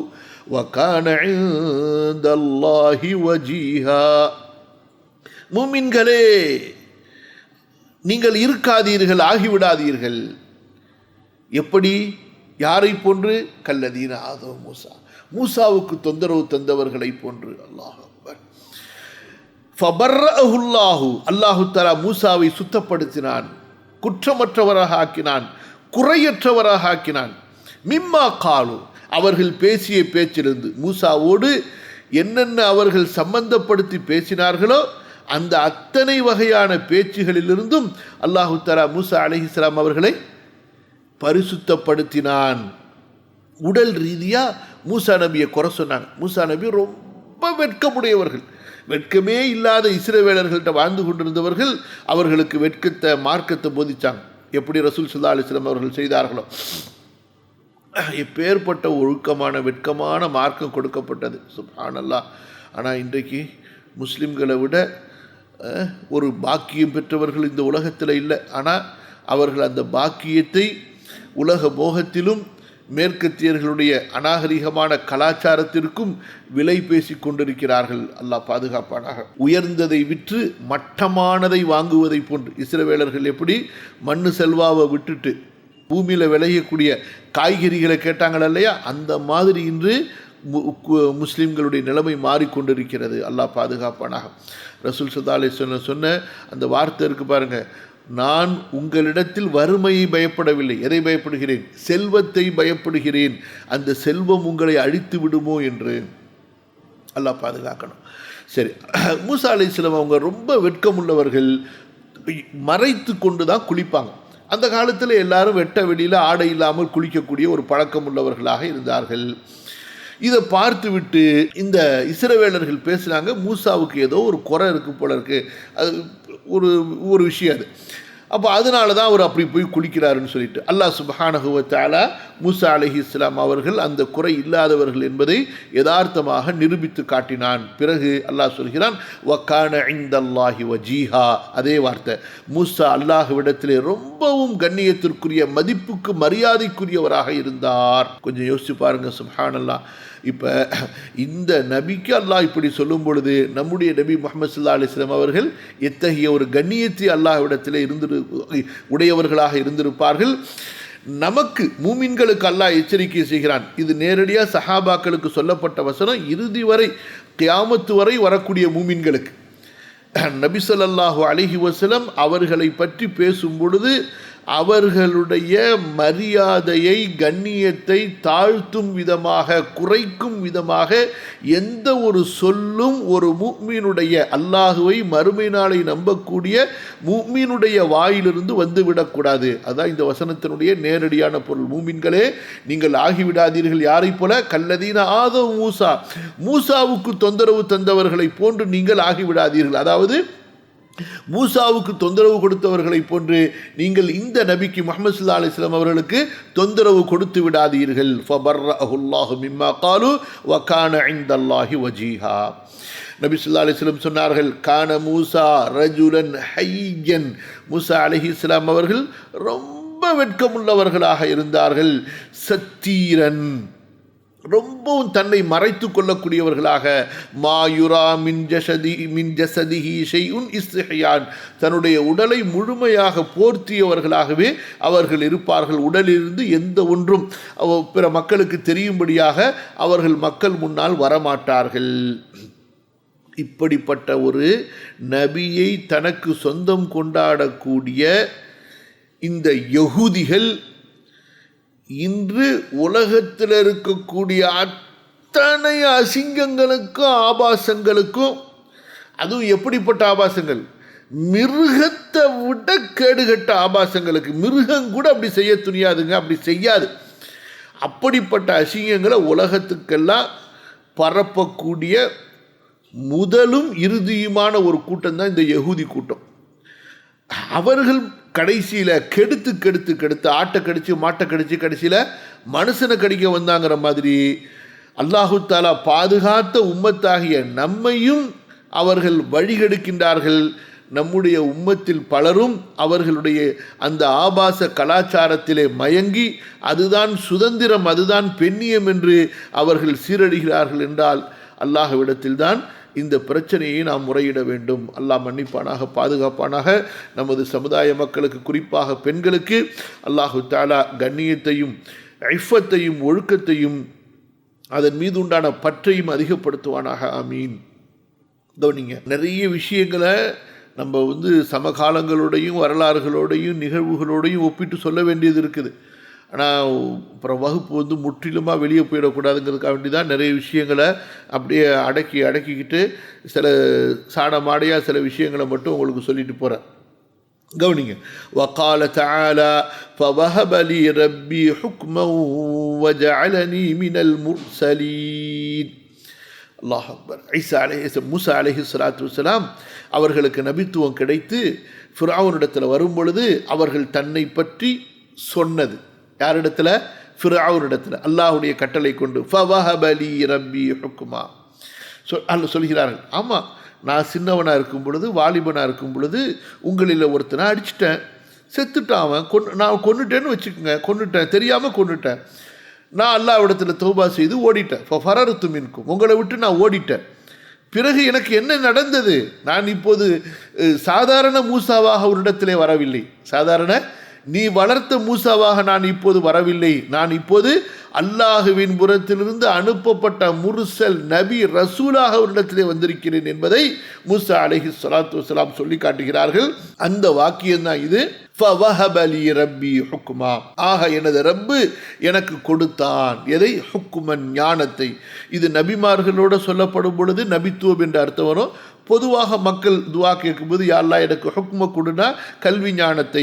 வகான இன்தல்லாஹி வஜீஹா. மூமின்களே, நீங்கள் இருக்காதீர்கள், ஆகிவிடாதீர்கள். எப்படி? யாரை போன்று? கல்லதீன ஆதவ மூசா, மூசாவுக்கு தொந்தரவு தந்தவர்களை போன்று. அல்லாஹ் அக்பர். ஃபபர்ரஅஹு அல்லாஹு, அல்லாஹு தஆலா மூசாவை சுத்தப்படுத்தினான், குற்றமற்றவராக ஆக்கினான், குறையற்றவராக ஆக்கினான். மிம்மா காலு, அவர்கள் பேசிய பேச்சிலிருந்து, மூசாவோடு என்னென்ன அவர்கள் சம்பந்தப்படுத்தி பேசினார்களோ அந்த அத்தனை வகையான பேச்சுகளிலிருந்தும் அல்லாஹு தஆலா மூசா அலைஹிஸ்ஸலாம் அவர்களை பரிசுத்தப்படுத்தினான். உடல் ரீதியாக மூசா நபியை குறை சொன்னாங்க. மூசா நபி ரொம்ப வெட்கமுடையவர்கள், வெட்கமே இல்லாத இஸ்ரவேலர்கள்ட்ட வாழ்ந்து கொண்டிருந்தவர்கள். அவர்களுக்கு வெட்கத்தை, மார்க்கத்தை போதிச்சாங்க. எப்படி ரசூல் ஸல்லல்லாஹு அலைஹி வஸல்லம் அவர்கள் செய்தார்களோ, எப்பேற்பட்ட ஒழுக்கமான வெட்கமான மார்க்கம் கொடுக்கப்பட்டது. சுப்ஹானல்லாஹ். ஆனால் இன்றைக்கு முஸ்லிம்களை விட ஒரு பாக்கியம் பெற்றவர்கள் இந்த உலகத்தில் இல்லை. ஆனால் அவர்கள் அந்த பாக்கியத்தை உலக மோகத்திலும் மேற்கத்தியர்களுடைய அநாகரிகமான கலாச்சாரத்திற்கும் விலை பேசி கொண்டிருக்கிறார்கள். அல்லாஹ் பாதுகாப்பானாக. உயர்ந்ததை விற்று மட்டமானதை வாங்குவதை போன்று இஸ்ரவேலர்கள் எப்படி மண்ணு செல்வாவை விட்டுட்டு பூமியில் விளையக்கூடிய காய்கறிகளை கேட்டாங்கள் இல்லையா, அந்த மாதிரி இன்று முஸ்லிம்களுடைய நிலைமை மாறிக்கொண்டிருக்கிறது. அல்லாஹ் பாதுகாப்பானாக. ரசூல் ஸல்லல்லாஹு அலைஹி வஸல்லம் சொன்ன அந்த வார்த்தை இருக்கு பாருங்க, நான் உங்களிடத்தில் வறுமையை பயப்படவில்லை. எதை பயப்படுகிறேன்? செல்வத்தை பயப்படுகிறேன். அந்த செல்வம் உங்களை அழித்து விடுமோ என்று. அல்லாஹ் பாதுகாக்கணும். சரி, மூசா அலைஹிஸ்ஸலாம் அவங்க ரொம்ப வெட்கமுள்ளவர்கள், மறைத்து கொண்டு தான் குளிப்பாங்க. அந்த காலத்தில் எல்லாரும் வெட்ட வெளியில் ஆடை இல்லாமல் குளிக்கக்கூடிய ஒரு பழக்கம் உள்ளவர்களாக இருந்தார்கள். இதை பார்த்து விட்டு இந்த இஸ்ரவேலர்கள் பேசுகிறாங்க, மூசாவுக்கு ஏதோ ஒரு குறை இருக்கு போல இருக்கு, அது ஒரு விஷயம் அது. அப்போ அதனால தான் அவர் அப்படி போய் குளிக்கிறாருன்னு சொல்லிட்டு அல்லாஹ் சுப்ஹானஹு வ தஆலா மூசா அலைஹிஸ்ஸலாம் அவர்கள் அந்த குறை இல்லாதவர்கள் என்பதை யதார்த்தமாக நிரூபித்து காட்டினான். பிறகு அல்லாஹ் சொல்கிறான், வகான இன்தல்லாஹி வஜீஹா. அதே வார்த்தை, மூசா அல்லாஹ்விடத்திலே ரொம்பவும் கண்ணியத்திற்குரிய, மதிப்புக்கு மரியாதைக்குரியவராக இருந்தார். கொஞ்சம் யோசிச்சு பாருங்க. சுப்ஹானல்லாஹ். இப்போ இந்த நபிக்கு அல்லாஹ் இப்படி சொல்லும் பொழுது நம்முடைய நபி முஹம்மது ஸல்லல்லாஹு அலைஹி வஸல்லம் அவர்கள் எத்தகைய ஒரு கண்ணியத்தை அல்லாஹ்விடத்தில் உடையவர்களாக இருந்திருப்பார்கள். நமக்கு மூமின்களுக்கு அல்லாஹ் எச்சரிக்கை செய்கிறான். இது நேரடியாக சஹாபாக்களுக்கு சொல்லப்பட்ட வசனம், இறுதி வரை கியாமத்து வரை வரக்கூடிய மூமின்களுக்கு. நபி ஸல்லல்லாஹு அலைஹி வஸல்லம் அவர்களை பற்றி பேசும் பொழுது அவர்களுடைய மரியாதையை, கண்ணியத்தை தாழ்த்தும் விதமாக, குறைக்கும் விதமாக எந்த ஒரு சொல்லும் ஒரு முஃமினுடைய, அல்லாஹுவை மறுமை நாளை நம்பக்கூடிய முஃமினுடைய வாயிலிருந்து வந்துவிடக்கூடாது. அதுதான் இந்த வசனத்தினுடைய நேரடியான பொருள். மூமின்களே, நீங்கள் ஆகிவிடாதீர்கள் யாரை போல? கல்லதீன ஆதவ் மூசா, மூசாவுக்கு தொந்தரவு தந்தவர்களை போன்று நீங்கள் ஆகிவிடாதீர்கள். அதாவது மூசாவுக்கு தொந்தரவு கொடுத்தவர்களை போன்று நீங்கள் இந்த நபிக்கு முஹம்மது ஸல்லல்லாஹு அலைஹி வஸல்லம் அவர்களுக்கு தொந்தரவு கொடுத்து விடாதீர்கள். ஃபபர்ரஅஹு அல்லாஹு மிம்மா காலு வகான இன்தல்லாஹி வஜீஹா. நபி ஸல்லல்லாஹு அலைஹி வஸல்லம் சொன்னார்கள், கான மூசா ரஜுலன் ஹய்யன். மூசா அலைஹிஸ்ஸலாம் அவர்கள் ரொம்ப வெட்கமுள்ளவர்களாக இருந்தார்கள். சத்தீரன், ரொம்பவும் தன்னை மறைத்து கொள்ளக்கூடியவர்களாக. மாயுரா மின் ஜஸதிஹி ஷைஉன் இஸ்திஹ்யான், தன்னுடைய உடலை முழுமையாக போர்த்தியவர்களாகவே அவர்கள் இருப்பார்கள். உடலிலிருந்து எந்த ஒன்றும் பிற மக்களுக்கு தெரியும்படியாக அவர்கள் மக்கள் முன்னால் வரமாட்டார்கள். இப்படிப்பட்ட ஒரு நபியை தனக்கு சொந்தம் கொண்டாடக்கூடிய இந்த யஹூதிகள் இன்று உலகத்தில் இருக்கக்கூடிய அத்தனை அசிங்கங்களுக்கும் ஆபாசங்களுக்கும், அதுவும் எப்படிப்பட்ட ஆபாசங்கள், மிருகத்தை விட கேடுகட்ட ஆபாசங்களுக்கு, மிருகம் கூட அப்படி செய்ய துணியாதுங்க, அப்படி செய்யாது. அப்படிப்பட்ட அசிங்கங்களை உலகத்துக்கெல்லாம் பரப்பக்கூடிய முதலும் இறுதியுமான ஒரு கூட்டம் தான் இந்த யஹூதி கூட்டம். அவர்கள் கடைசியில் கெடுத்து கெடுத்து கெடுத்து ஆட்டை கடிச்சு மாட்டை கடிச்சு கடைசியில் மனுஷனை கடிக்க வந்தாங்கிற மாதிரி அல்லாஹு தாலா பாதுகாத்த உம்மத்தாகிய நம்மையும் அவர்கள் வழிகெடுக்கின்றார்கள். நம்முடைய உம்மத்தில் பலரும் அவர்களுடைய அந்த ஆபாச கலாச்சாரத்திலே மயங்கி அதுதான் சுதந்திரம், அதுதான் பெண்ணியம் என்று அவர்கள் சீரழிகிறார்கள் என்றால் அல்லாஹ்விடத்தில்தான் இந்த பிரச்சனையை நாம் முறையிட வேண்டும். அல்லாஹ் மன்னிப்பானாக, பாதுகாப்பானாக. நமது சமுதாய மக்களுக்கு, குறிப்பாக பெண்களுக்கு அல்லாஹு தாலா கண்ணியத்தையும் இஃபத்தையும் ஒழுக்கத்தையும் அதன் மீது உண்டான பற்றையும் அதிகப்படுத்துவானாக. ஆமீன். கவனிங்க, நிறைய விஷயங்களை நம்ம சமகாலங்களோடையும் வரலாறுகளோடையும் நிகழ்வுகளோடையும் ஒப்பிட்டு சொல்ல வேண்டியது இருக்குது. ஆனால் அப்புறம் வகுப்பு முற்றிலுமாக வெளியே போயிடக்கூடாதுங்கிறதுக்காக வேண்டி தான் நிறைய விஷயங்களை அப்படியே அடக்கிக்கிட்டு சில சாடமாடையாக சில விஷயங்களை மட்டும் உங்களுக்கு சொல்லிட்டு போகிறேன். கவனிங்க. وقال تعالى فوهب لي ربي حكما وجعلني من المرسلين. அல்லாஹ் அக்பர். மூசா அலைஹிஸ்ஸலாத்து வஸ்ஸலாம் அவர்களுக்கு நபித்துவம் கிடைத்து ஃபிர்அவுனிடத்தில் வரும் பொழுது அவர்கள் தன்னை பற்றி சொன்னது யாரிடத்தில்? ஃபிர்அவுனிடத்தில். அல்லாஹ்வுடைய கட்டளை கொண்டு ஃபவஹப லீ ரப்பி ஹுக்மா சொல்கிறார்கள். ஆமாம், நான் சின்னவனாக இருக்கும் பொழுது, வாலிபனாக இருக்கும் பொழுது உங்களில் ஒருத்தனை அடிச்சிட்டேன், செத்துட்டான் அவன், நான் கொன்னுட்டேன்னு வச்சுக்கோங்க, கொன்னுட்டேன், தெரியாமல் கொன்னுட்டேன். நான் அல்லாஹ்விடத்தில் தௌபா செய்து ஓடிட்டேன். ஃபரர்து மின்கும், உங்களை விட்டு நான் ஓடிட்டேன். பிறகு எனக்கு என்ன நடந்தது? நான் இப்போது சாதாரண மூசாவாக ஒரு இடத்திலே வரவில்லை. சாதாரண நீ வளர்த்த மூசாவாக நான் இப்போது வரவில்லை. நான் இப்போது அல்லாஹுவின் புறத்திலிருந்து அனுப்பப்பட்ட முர்சல் நபி ரசூலாக ஒரு இடத்திலே வந்திருக்கிறேன் என்பதை மூசா அலைஹிஸ்ஸலாத்து வஸ்ஸலாம் சொல்லி காட்டுகிறார்கள். அந்த வாக்கியம் தான் இது. ஃபவஹப லீ ரப்பி ஹுக்மா. ஆக எனது ரப்பு எனக்கு கொடுத்தான். எதை? ஹுக்குமன், ஞானத்தை. இது நபிமார்களோடு சொல்லப்படும் பொழுது நபித்துவம் என்ற அர்த்தம் வரும். பொதுவாக மக்கள் துவா கேட்கும்போது யா அல்லாஹ் எனக்கு ஹுக்ம கொடுனா கல்வி ஞானத்தை,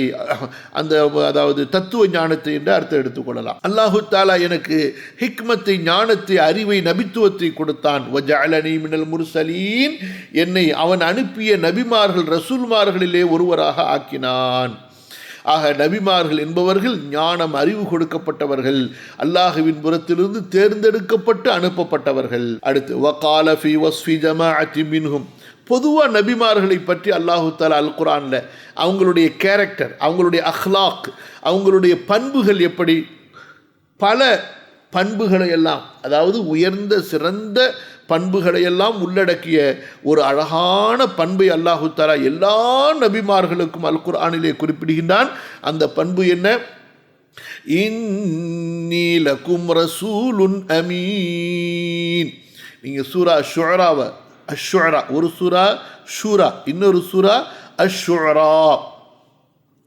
அதாவது தத்துவ ஞானத்தை என்று அர்த்தம் எடுத்துக்கொள்ளலாம். அல்லாஹு தாலா எனக்கு ஹிக்மத்தை, ஞானத்தை, அறிவை, நபித்துவத்தை கொடுத்தான். வஜஅலனி மினல் முர்சலீன், என்னை அவன் அனுப்பிய நபிமார்கள் ரசூல்மார்களிலே ஒருவராக ஆக்கினான். ஆக நபிமார்கள் என்பவர்கள் ஞானம், அறிவு கொடுக்கப்பட்டவர்கள், அல்லாஹுவின் புறத்திலிருந்து தேர்ந்தெடுக்கப்பட்டு அனுப்பப்பட்டவர்கள். அடுத்து வகால ஃபி வஸ்ஃபி ஜமாஅத்தி மின்ஹும், பொதுவாக நபிமார்களை பற்றி அல்லாஹு தஆலா அல் குர்ஆனில் அவங்களுடைய கேரக்டர், அவங்களுடைய அஹ்லாக், அவங்களுடைய பண்புகள் எப்படி, பல பண்புகளை எல்லாம், அதாவது உயர்ந்த சிறந்த பண்புகளையெல்லாம் உள்ளடக்கிய ஒரு அழகான பண்பை அல்லாஹு தஆலா எல்லா நபிமார்களுக்கும் அல் குர்ஆனிலே குறிப்பிடுகின்றான். அந்த பண்பு என்ன? இன்னீ லகும் ரசூலுன் அமீன். நீங்கள் சூரா ஷுஅராவை, அஷ்ஷுஅரா ஒரு சூரா ஷூரா, இன்னொரு சூரா அஷ்ஷுஅரா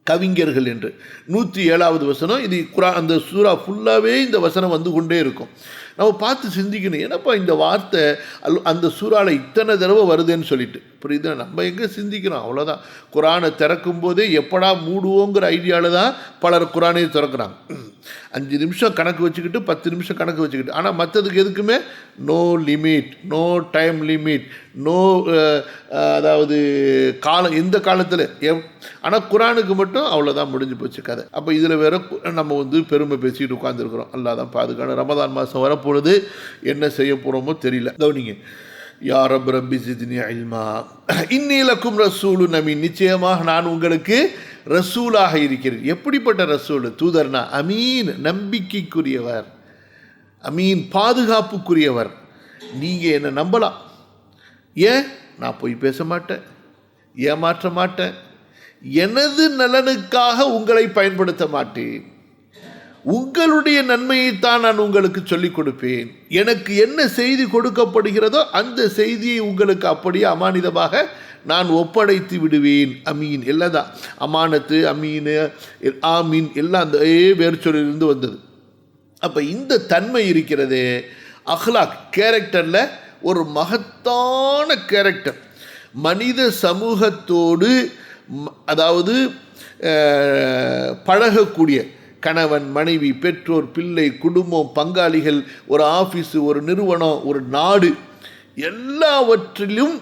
கவிஞர்கள் என்று 107வது வசனம். இது குர்ஆன், அந்த சூரா ஃபுல்லாகவே இந்த வசனம் வந்து கொண்டே இருக்கும். நம்ம பார்த்து சிந்திக்கணும், ஏன்னாப்பா இந்த வார்த்தை அந்த சூறாவில் இத்தனை தடவை வருதுன்னு சொல்லிட்டு. புரியுது? நம்ம எங்கே சிந்திக்கிறோம்? அவ்வளோதான். குர்ஆனை திறக்கும் போதே எப்படா மூடுவோங்கிற ஐடியாவில் தான் பலர் குர்ஆனை திறக்கிறாங்க. 5 நிமிஷம் கணக்கு வச்சுக்கிட்டு, 10 நிமிஷம் கணக்கு வச்சுக்கிட்டு. ஆனால் மற்றதுக்கு எதுக்குமே no limit, no time limit, no அதாவது காலம், எந்த காலத்தில். ஆனால் குர்ஆனுக்கு மட்டும் அவ்வளோதான், முடிஞ்சு போச்சு கதை. அப்போ இதில் வேற நம்ம பெருமை பேசிக்கிட்டு உட்காந்துருக்குறோம். அல்லாஹ் தான் பாதுகாணும். ரமதான் மாதம் வரப்பொழுது என்ன செய்ய போகிறோமோ தெரியல. கவனிங்க. யா ரப் ரப்பி ஜித்னி இல்மா இன்னீ லகும் ரசூலுன் அமீன், நிச்சயமாக நான் உங்களுக்கு ரசூலாக இருக்கிறேன். எப்படிப்பட்ட ரசூல்? தூதர்னா அமீன், நம்பிக்கைக்குரியவர். அமீன், பாதுகாப்புக்குரியவர். நீங்கள் என்னை நம்பலாம். ஏன்? நான் போய் பேச மாட்டேன், ஏமாற்ற மாட்டேன், எனது நலனுக்காக உங்களை பயன்படுத்த மாட்டேன், உங்களுடைய நன்மையைத்தான் நான் உங்களுக்கு சொல்லிக் கொடுப்பேன். எனக்கு என்ன செய்தி கொடுக்கப்படுகிறதோ அந்த செய்தியை உங்களுக்கு அப்படியே அமானிதமாக நான் ஒப்படைத்து விடுவேன். அமீன் எல்லாம் தான், அமானத்து, அமீன், ஆமீன் எல்லாம் அந்த வேறு சொல்லிலிருந்து வந்தது. அப்போ இந்த தன்மை இருக்கிறது அஹ்லாக் கேரக்டரில் ஒரு மகத்தான கேரக்டர். மனித சமூகத்தோடு அதாவது பழகக்கூடிய கணவன் மனைவி பெற்றோர் பிள்ளை குடும்பம் பங்காளிகள் ஒரு ஆஃபீஸு ஒரு நிறுவனம் ஒரு நாடு எல்லாவற்றிலும்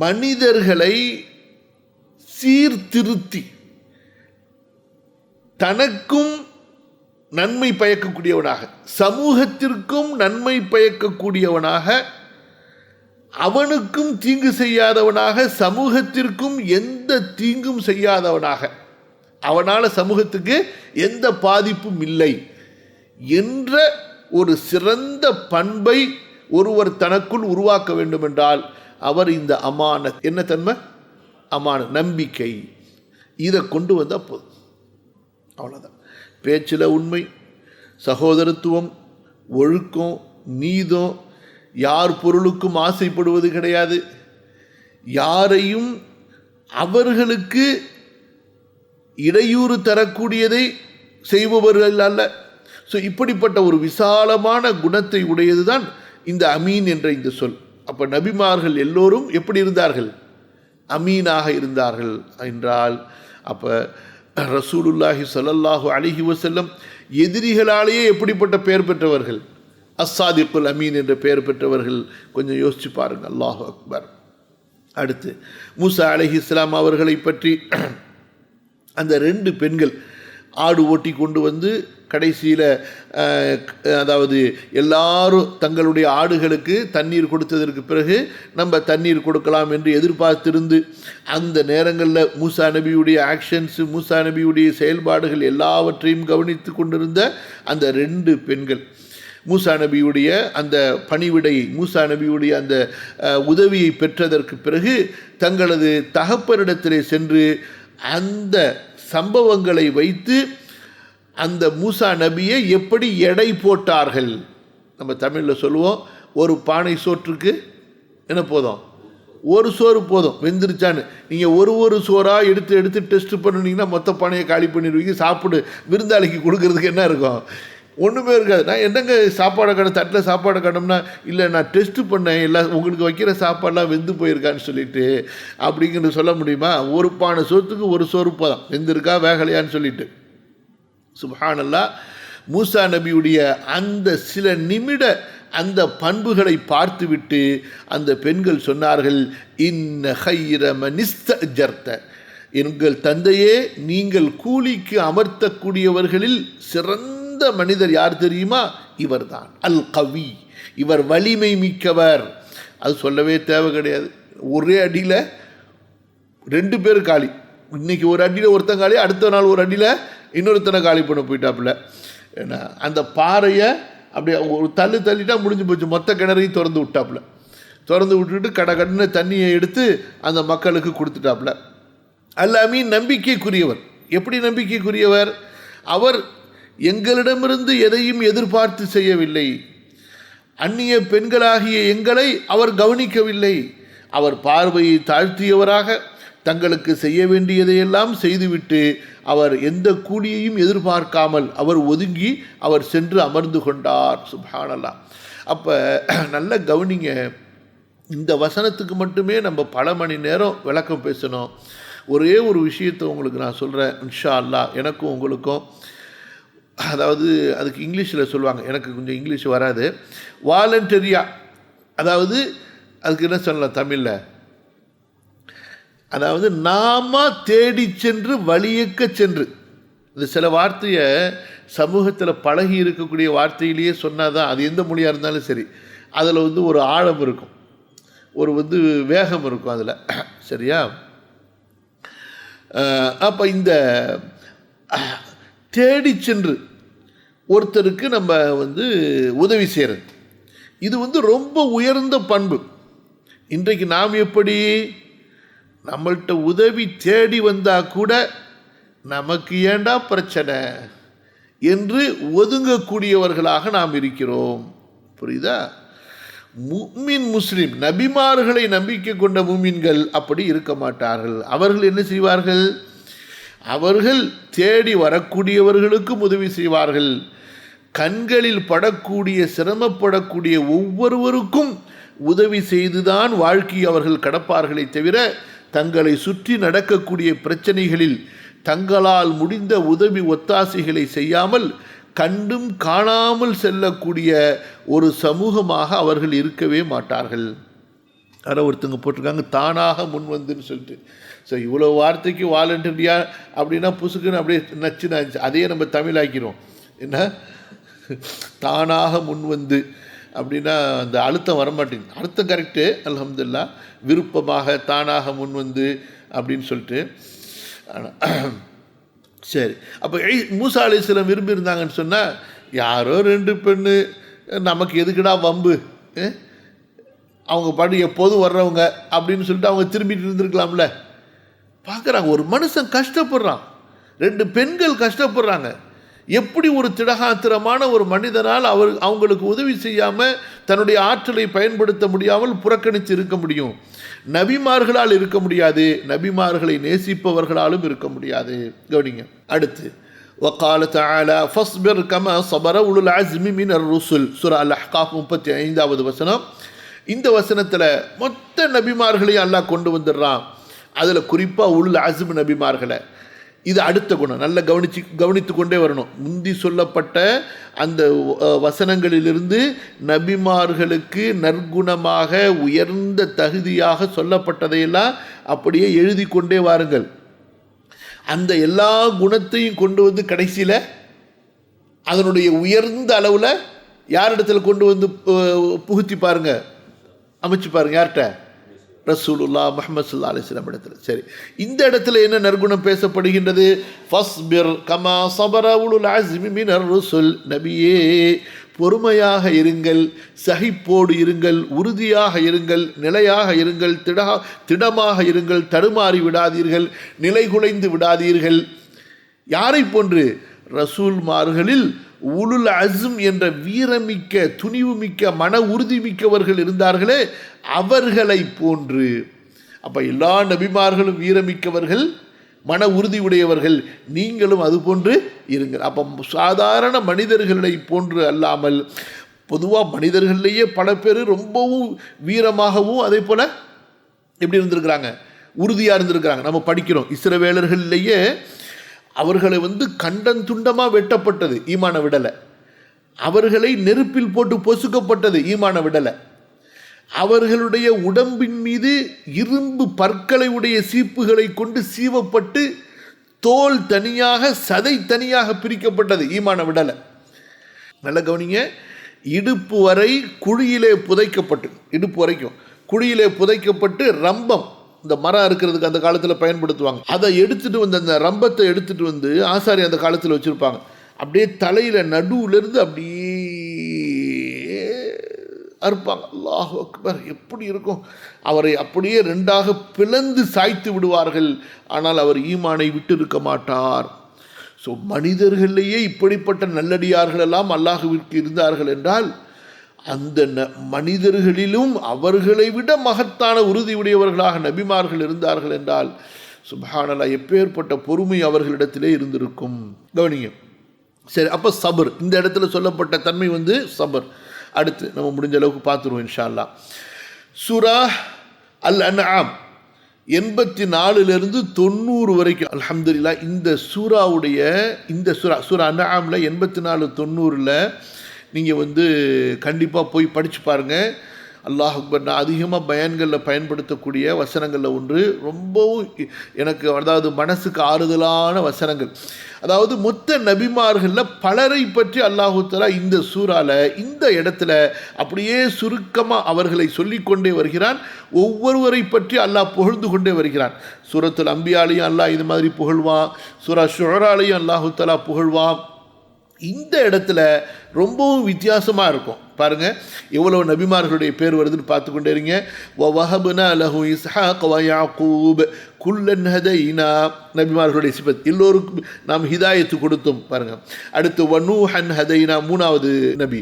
மனிதர்களை சீர்திருத்தி தனக்கும் நன்மை பயக்கக்கூடியவனாக சமூகத்திற்கும் நன்மை பயக்கக்கூடியவனாக அவனுக்கும் தீங்கு செய்யாதவனாக சமூகத்திற்கும் எந்த தீங்கும் செய்யாதவனாக அவனால் சமூகத்துக்கு எந்த பாதிப்பும் இல்லை என்ற ஒரு சிறந்த பண்பை ஒருவர் தனக்குள் உருவாக்க வேண்டும் என்றால் அவர் இந்த அமானத் என்ன தன்மை அமானத் நம்பிக்கை இதை கொண்டு வந்தால் போதும். அவ்வளோதான். பேச்சில் உண்மை சகோதரத்துவம் ஒழுக்கம் நீதம் யார் பொருளுக்கும் ஆசைப்படுவது கிடையாது யாரையும் அவர்களுக்கு இடையூறு தரக்கூடியதை செய்பவர்கள் அல்ல. ஸோ இப்படிப்பட்ட ஒரு விசாலமான குணத்தை உடையது தான் இந்த அமீன் என்ற இந்த சொல். அப்போ நபிமார்கள் எல்லோரும் எப்படி இருந்தார்கள் அமீனாக இருந்தார்கள் என்றால் அப்போ ரசூலுல்லாஹி ஸல்லல்லாஹு அலைஹி வஸல்லம் எதிரிகளாலேயே எப்படிப்பட்ட பெயர் பெற்றவர்கள் அஸ்ஸாதிக்குல் அமீன் என்ற பெயர் பெற்றவர்கள். கொஞ்சம் யோசிச்சு பாருங்கள். அல்லாஹு அக்பர். அடுத்து மூசா அலைஹிஸ்ஸலாம் அவர்களை பற்றி அந்த 2 பெண்கள் ஆடு ஓட்டி கொண்டு வந்து கடைசியில் அதாவது எல்லாரும் தங்களுடைய ஆடுகளுக்கு தண்ணீர் கொடுத்ததற்கு பிறகு நம்ம தண்ணீர் கொடுக்கலாம் என்று எதிர்பார்த்திருந்து அந்த நேரங்களில் மூசா நபியுடைய ஆக்ஷன்ஸு மூசா நபியுடைய செயல்பாடுகள் எல்லாவற்றையும் கவனித்து கொண்டிருந்த அந்த 2 பெண்கள் மூசா நபியுடைய அந்த பணிவிடையை மூசா நபியுடைய அந்த உதவியை பெற்றதற்கு பிறகு தங்களது தகப்பனிடத்திலே சென்று அந்த சம்பவங்களை வைத்து அந்த மூசா நபியை எப்படி எடை போட்டார்கள். நம்ம தமிழில் சொல்லுவோம் ஒரு பானை சோற்றுக்கு என்ன போதும் ஒரு சோறு போதும் வெந்துருச்சான்னு. நீங்கள் ஒரு சோறாக எடுத்து டெஸ்ட் பண்ணினீங்கன்னா மொத்த பானையை காலி பண்ணிடுவீங்க. சாப்பிடு விருந்தாளிக்கு கொடுக்கறதுக்கு என்ன இருக்கும் ஒன்றுமே இருக்காது. நான் என்னங்க சாப்பாடை கடை தட்டில் சாப்பாடை கடம்னா இல்லை நான் டெஸ்ட்டு பண்ணேன் எல்லாம் உங்களுக்கு வைக்கிற சாப்பாடெலாம் வெந்து போயிருக்கான்னு சொல்லிட்டு அப்படிங்கிறது சொல்ல முடியுமா? ஒரு பானை சோத்துக்கு ஒரு சோறு போதும் வெந்திருக்கா வேகலையான்னு சொல்லிட்டு. சுப்ஹானல்லாஹ். மூசா நபியுடைய அந்த சில நிமிட அந்த பண்புகளை பார்த்துவிட்டு அந்த பெண்கள் சொன்னார்கள் இன்ன ஹைர மன் இஸ்தஅஜர்த எங்கள் தந்தையே நீங்கள் கூலிக்கு அமர்த்தக்கூடியவர்களில் சிறந்த மனிதர் யார் தெரியுமா? இவர்தான் அல் கவி இவர் வலிமை மிக்கவர். அது சொல்லவே தேவை கிடையாது. ஒரே அடியில் 2 பேர் காலி. இன்னைக்கு ஒரு அடியில் ஒருத்தன் காலி அடுத்த நாள் ஒரு அடியில் இன்னொருத்தனை காலி பண்ண போயிட்டாப்புல. ஏன்னா அந்த பாறையை அப்படியே ஒரு தள்ளிட்டா முடிஞ்சு போச்சு. மொத்த கிணறையும் திறந்து விட்டாப்புல. திறந்து விட்டுட்டு கடன்னு தண்ணியை எடுத்து அந்த மக்களுக்கு கொடுத்துட்டாப்புல. அல் அமீன் நம்பிக்கைக்குரியவர். எப்படி நம்பிக்கைக்குரியவர்? அவர் எங்களிடமிருந்து எதையும் எதிர்பார்த்து செய்யவில்லை. அந்நிய பெண்களாகிய எங்களை அவர் கவனிக்கவில்லை. அவர் பார்வையை தாழ்த்தியவராக தங்களுக்கு செய்ய வேண்டியதையெல்லாம் செய்துவிட்டு அவர் எந்த கூலியையும் எதிர்பார்க்காமல் அவர் ஒதுங்கி அவர் சென்று அமர்ந்து கொண்டார். சுப்ஹானல்லாஹ். அப்போ நல்ல கவனிங்க. இந்த வசனத்துக்கு மட்டுமே நம்ம பல மணி நேரம் விளக்கம் பேசணும். ஒரே ஒரு விஷயத்தை உங்களுக்கு நான் சொல்கிறேன் இன்ஷா அல்லாஹ். எனக்கும் உங்களுக்கும் அதாவது அதுக்கு இங்கிலீஷில் சொல்லுவாங்க, எனக்கு கொஞ்சம் இங்கிலீஷ் வராது. வாலண்டரியா அதாவது அதுக்கு என்ன சொல்லலாம் தமிழில்? அதாவது நாம தேடி சென்று வழியக்க சென்று. இந்த சில வார்த்தையை சமூகத்தில் பழகி இருக்கக்கூடிய வார்த்தையிலேயே சொன்னால் தான் அது எந்த மொழியாக இருந்தாலும் சரி அதில் ஒரு ஆழம் இருக்கும், ஒரு வேகம் இருக்கும் அதில். சரியா? அப்போ இந்த தேடி சென்று ஒருத்தருக்கு நம்ம உதவி செய்கிறது இது ரொம்ப உயர்ந்த பண்பு. இன்றைக்கு நாம் எப்படி நம்மள்கிட்ட உதவி தேடி வந்தால் கூட நமக்கு ஏண்டா பிரச்சனை என்று ஒதுங்கக்கூடியவர்களாக நாம் இருக்கிறோம். புரியுதா? முஃமின் முஸ்லிம் நபிமார்களை நம்பிக்கை கொண்ட முஃமின்கள் அப்படி இருக்க மாட்டார்கள். அவர்கள் என்ன செய்வார்கள்? அவர்கள் தேடி வரக்கூடியவர்களுக்கும் உதவி செய்வார்கள். கண்களில் படக்கூடிய சிரமப்படக்கூடிய ஒவ்வொருவருக்கும் உதவி செய்துதான் வாழ்க்கை அவர்கள் கடப்பார்களே தவிர தங்களை சுற்றி நடக்கக்கூடிய பிரச்சனைகளில் தங்களால் முடிந்த உதவி ஒத்தாசைகளை செய்யாமல் கண்டும் காணாமல் செல்லக்கூடிய ஒரு சமூகமாக அவர்கள் இருக்கவே மாட்டார்கள். அதை ஒருத்தங்க போட்டிருக்காங்க தானாக முன் வந்துன்னு சொல்லிட்டு. ஸோ இவ்வளோ வார்த்தைக்கு வாலண்டரியா அப்படின்னா புசுக்குன்னு அப்படியே நச்சுன்னு ஆச்சு. அதையே நம்ம தமிழாக்கிறோம். என்ன தானாக முன் வந்து அப்படின்னா அந்த அழுத்தம் வரமாட்டேங்குது. அர்த்தம் கரெக்டு, அல்ஹம்துலில்லாஹ். விருப்பமாக தானாக முன் வந்து அப்படின்னு சொல்லிட்டு. சரி, அப்போ மூசா அலைஹிஸ்ஸலாம் விரும்பி இருந்தாங்கன்னு சொன்னால் யாரோ 2 பெண்ணு நமக்கு எதுக்குடா வம்பு, அவங்க பாட்டு எப்போதும் வர்றவங்க அப்படின்னு சொல்லிட்டு அவங்க திரும்பிட்டு இருந்திருக்கலாம்ல. பார்க்குறாங்க ஒரு மனுஷன் கஷ்டப்படுறான், 2 பெண்கள் கஷ்டப்படுறாங்க. எப்படி ஒரு திடகாத்திரமான ஒரு மனிதனால் அவங்களுக்கு உதவி செய்யாமல் தன்னுடைய ஆற்றலை பயன்படுத்த முடியாமல் புறக்கணித்து இருக்க முடியும்? நபிமார்களால் இருக்க முடியாது, நபிமார்களை நேசிப்பவர்களாலும் இருக்க முடியாது. கவனிங்க அடுத்து. وقال تعالى فاصبر كما صبر أولو العزم من الرسل சூரா அல்-அஹ்காஃப் 35வது வசனம். இந்த வசனத்தில் மொத்த நபிமார்களையும் அல்லாஹ் கொண்டு வந்துடுறான். அதில் குறிப்பாக உலுல் அஸ்ம் நபிமார்களை. இது அடுத்த குணம், நல்லா கவனித்து கொண்டே வரணும். முந்தி சொல்லப்பட்ட அந்த வசனங்களிலிருந்து நபிமார்களுக்கு நற்குணமாக உயர்ந்த தகுதியாக சொல்லப்பட்டதையெல்லாம் அப்படியே எழுதி கொண்டே வாருங்கள். அந்த எல்லா குணத்தையும் கொண்டு வந்து கடைசியில் அதனுடைய உயர்ந்த அளவில் யாரிடத்தில் கொண்டு வந்து புகுத்தி பாருங்க, அமைச்சு பாருங்க. யார்கிட்ட? ரசூலுல்லாஹ் முஹம்மது ஸல்லல்லாஹு அலைஹி வஸல்லம் இடத்துல. சரி, இந்த இடத்துல என்ன நற்குணம் பேசப்படுகின்றது? ஃபஸ்பிர் கமா ஸபர உலுல் அஸ்மி மினர் ருசுல். நபியே பொறுமையாக இருங்கள், சகிப்போடு இருங்கள், உறுதியாக இருங்கள், நிலையாக இருங்கள், திடமாக இருங்கள், தடுமாறி விடாதீர்கள், நிலைகுலைந்து விடாதீர்கள். யாரை போன்று? ரசூல்மார்களில் உலுல் அஸ்ம் என்ற வீரமிக்க துணிவுமிக்க மன உறுதி மிக்கவர்கள் இருந்தார்களே அவர்களை போன்று. அப்போ எல்லா நபிமார்களும் வீரமிக்கவர்கள், மன உறுதி உடையவர்கள், நீங்களும் அது போன்று இருங்கள். அப்போ சாதாரண மனிதர்களை போன்று அல்லாமல் பொதுவாக மனிதர்களிலேயே பல பேர் ரொம்பவும் வீரமாகவும் அதே போல் எப்படி இருந்திருக்கிறாங்க, உறுதியாக இருந்திருக்கிறாங்க. நம்ம படிக்கிறோம் இஸ்ரவேலர்களிலேயே அவர்களை கண்டன் துண்டமாக வெட்டப்பட்டது, ஈமான விடலை. அவர்களை நெருப்பில் போட்டு பொசுக்கப்பட்டது, ஈமான விடலை. அவர்களுடைய உடம்பின் மீது இரும்பு பற்களை உடைய சீப்புகளை கொண்டு சீவப்பட்டு தோல் தனியாக சதை தனியாக பிரிக்கப்பட்டது, ஈமான விடலை. நல்ல கவனிங்க. இடுப்பு வரை குழியிலே புதைக்கப்பட்டு, இடுப்பு வரைக்கும் குழியிலே புதைக்கப்பட்டு ரம்பம், இந்த மரம் இருக்கிறதுக்கு அந்த காலத்தில் பயன்படுத்துவாங்க, அதை எடுத்துகிட்டு வந்து அந்த ரம்பத்தை எடுத்துகிட்டு வந்து ஆசாரி அந்த காலத்தில் வச்சுருப்பாங்க. அப்படியே தலையில் நடுவுலேருந்து அப்படியே அறுப்பாங்க. அல்லாஹ் அக்பர், எப்படி இருக்கும்! அவரை அப்படியே 2ஆக பிளந்து சாய்த்து விடுவார்கள். ஆனால் அவர் ஈமானை விட்டு இருக்க மாட்டார். ஸோ மனிதர்களிலேயே இப்படிப்பட்ட நல்லடியார்கள் எல்லாம் அல்லாஹ்விற்கு இருந்தார்கள் என்றால் அந்த மனிதர்களிலும் அவர்களை விட மகத்தான உறுதியுடையவர்களாக நபிமார்கள் இருந்தார்கள் என்றால் சுப்ஹானல்லாஹ், எப்பேற்பட்ட பொறுமை அவர்களிடத்திலே இருந்திருக்கும். கவனிங்க. சரி, அப்போ சபர், இந்த இடத்துல சொல்லப்பட்ட தன்மை சபர். அடுத்து நம்ம முடிஞ்ச அளவுக்கு பார்த்துருவோம் இன்ஷா அல்லாஹ். சூரா அல்-அன்ஆம் 84லிருந்து 90 வரைக்கும் அல்ஹம்துலில்லாஹ். இந்த சூராவுடைய இந்த சூரா அன்ஆமில் 84, 90ல் நீங்கள் கண்டிப்பாக போய் படித்து பாருங்கள். அல்லாஹ் அக்பர். நான் அதிகமாக பயான்களில் பயன்படுத்தக்கூடிய வசனங்களில் ஒன்று, ரொம்பவும் எனக்கு அதாவது மனசுக்கு ஆறுதலான வசனங்கள். அதாவது மொத்த நபிமார்களில் பலரை பற்றி அல்லாஹு தஆலா இந்த சூறால இந்த இடத்துல அப்படியே சுருக்கமாக அவர்களை சொல்லிக்கொண்டே வருகிறான். ஒவ்வொருவரை பற்றி அல்லாஹ் புகழ்ந்து கொண்டே வருகிறான். சூரத்துல் அம்பியாலையும் அல்லாஹ் இது மாதிரி புகழ்வான், சூரா ஷுஆராலையும் அல்லாஹு தஆலா புகழ்வான். இந்த இடத்துல ரொம்பவும் வித்தியாசமாக இருக்கும். பாருங்க எவ்வளவு நபிமார்களுடைய பேர் வருதுன்னு பார்த்து கொண்டே இருங்க. வஹப்னா லஹு இஸ்ஹாக் வ யாக்கூப் குல்லன் ஹதைனா, நபிமார்களுடைய சிபத், எல்லோருக்கும் நாம் ஹிதாயத்து கொடுத்தோம். பாருங்க அடுத்து வனூஹன் ஹதைனா, மூணாவது நபி.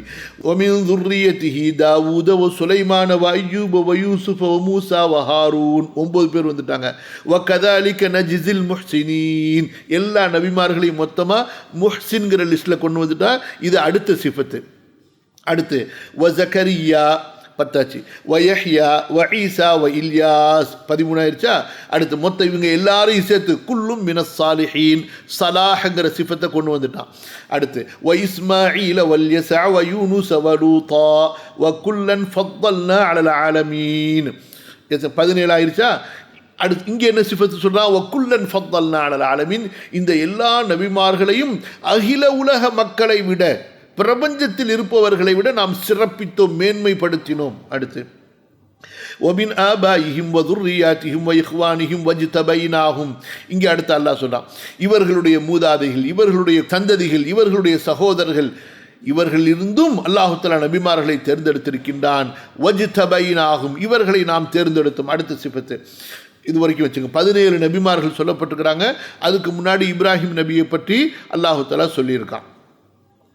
வமின் ذُرِّيَّتِهِ தாவூத வ சுலைமான வ அய்யூப வ யூசுஃப வ மூசா வ ஹாரூன், 9 பேர் வந்துட்டாங்க. வ கதாலிக நஜ்ஸில் முஹ்சினீன், எல்லா நபிமார்களையும் மொத்தமா முஹ்சின்கிற லிஸ்ட்ல கொண்டு வந்துட்டா இது அடுத்த சிஃபத்து. அடுத்து வ ஜக்கரியா 10 வ யஹ்யா வ ஈசா வ இல்யாஸ் 13 ஆயிருச்சா. அடுத்து மொத்தம் இவங்க எல்லாரையும் சேர்த்து குல்லும் மினஸ் சாலிஹீன், சலாஹ்ங்கிற சிஃபத்தை கொண்டு வந்துட்டான். அடுத்து வ இஸ்மாஈல வல் யஸா வ யூனுஸ் வ லூதா வ குல்லன் ஃபضلنا அலல் ஆலமீன், 17 ஆயிருச்சா. அடுத்து இங்கே என்ன சிஃபத்து சொல்றான், வ குல்லன் ஃபضلنا அலல் ஆலமீன், இந்த எல்லா நபிமார்களையும் அகில உலக மக்களை விட, பிரபஞ்சத்தில் இருப்பவர்களை விட நாம் சிறப்பித்தோம், மேன்மைப்படுத்தினோம். அடுத்து وَمِنْ آبَائِهِمْ وَذُرِّيَّاتِهِمْ وَإِخْوَانِهِمْ وَاجْتَبَيْنَاهُمْ, இங்கே அடுத்து அல்லாஹ் சொல்றான் இவர்களுடைய மூதாதைகள், இவர்களுடைய சந்ததிகள், இவர்களுடைய சகோதரர்கள், இவர்களிலிருந்தும் அல்லாஹ் தஆலா நபிமார்களை தேர்ந்தெடுத்திருக்கின்றான். வஜ்தபைனாஹும், இவர்களை நாம் தேர்ந்தெடுத்தோம். அடுத்த சிஃபத்து இது வரைக்கும் வச்சுங்க. 17 நபிமார்கள் சொல்லப்பட்டிருக்கிறாங்க. அதுக்கு முன்னாடி இப்ராஹிம் நபியை பற்றி அல்லாஹ் தஆலா சொல்லியிருக்கான்.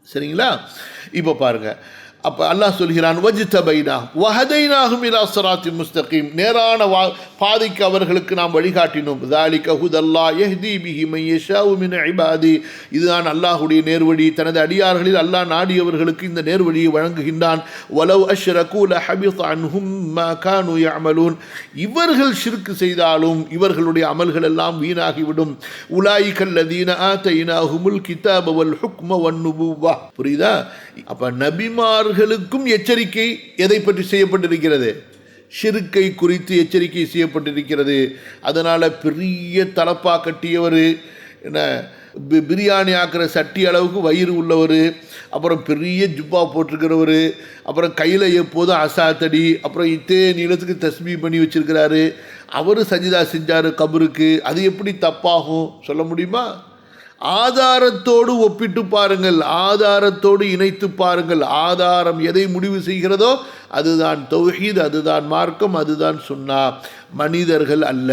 சரிங்களா? இப்போ பாருங்க, அப்போ அல்லாஹ் சொல்கிறான் வஜ்தபைனா வஹதைனாஹும் இலா ஸிராத்தின் முஸ்தகீம், நேரான பாதைக்கு அவர்களுக்கு நாம் வழிகாட்டினோம். ذَلِكَ هُدَى اللَّهِ يَهْدِي بِهِ مَن يَشَاءُ مِنْ عِبَادِهِ, இதுதான் அல்லாஹ்வுடைய நேர்வழி. தனது அடியார்களில் அல்லாஹ் நாடியவர்களுக்கு இந்த நேர்வழியை வழங்குகின்றான். وَلَوْ أَشْرَكُوا لَحَبِطَ عَنْهُمْ مَا كَانُوا يَعْمَلُونَ, இவர்கள் ஷிர்க் செய்தாலும் இவர்களுடைய அமல்கள் எல்லாம் வீணாகிவிடும். உலாயிக அல்லதீன ஆதைனாஹுமுல் கிதாப வல் ஹுக்ம வன் நுபுவ்வா, புரியுதா? அப்ப நபிமார்களுக்கும் எச்சரிக்கை எதை பற்றி செய்யப்பட்டிருக்கிறது? ஷிர்க்கை குறித்து எச்சரிக்கை செய்யப்பட்டிருக்கிறது. அதனால பெரிய தலப்பா கட்டியவர், என்ன பிரியாணி ஆக்கிற சட்டி அளவுக்கு வயிறு உள்ளவர், அப்புறம் பெரிய ஜுப்பா போட்டிருக்கிறவர், அப்புறம் கையில் எப்போதும் அசாத்தடி, அப்புறம் இத்தே நீளத்துக்கு தஸ்மீ பண்ணி வச்சிருக்கிறாரு, அவர் சஜிதா செஞ்சார் கபருக்கு. அது எப்படி தப்பாகும் சொல்ல முடியுமா? ஆதாரத்தோடு ஒப்பிட்டு பாருங்கள், ஆதாரத்தோடு இணைத்து பாருங்கள். ஆதாரம் எதை முடிவு செய்கிறதோ அதுதான் தௌஹீத், அதுதான் மார்க்கம், அதுதான் சுன்னா, மனிதர்கள் அல்ல.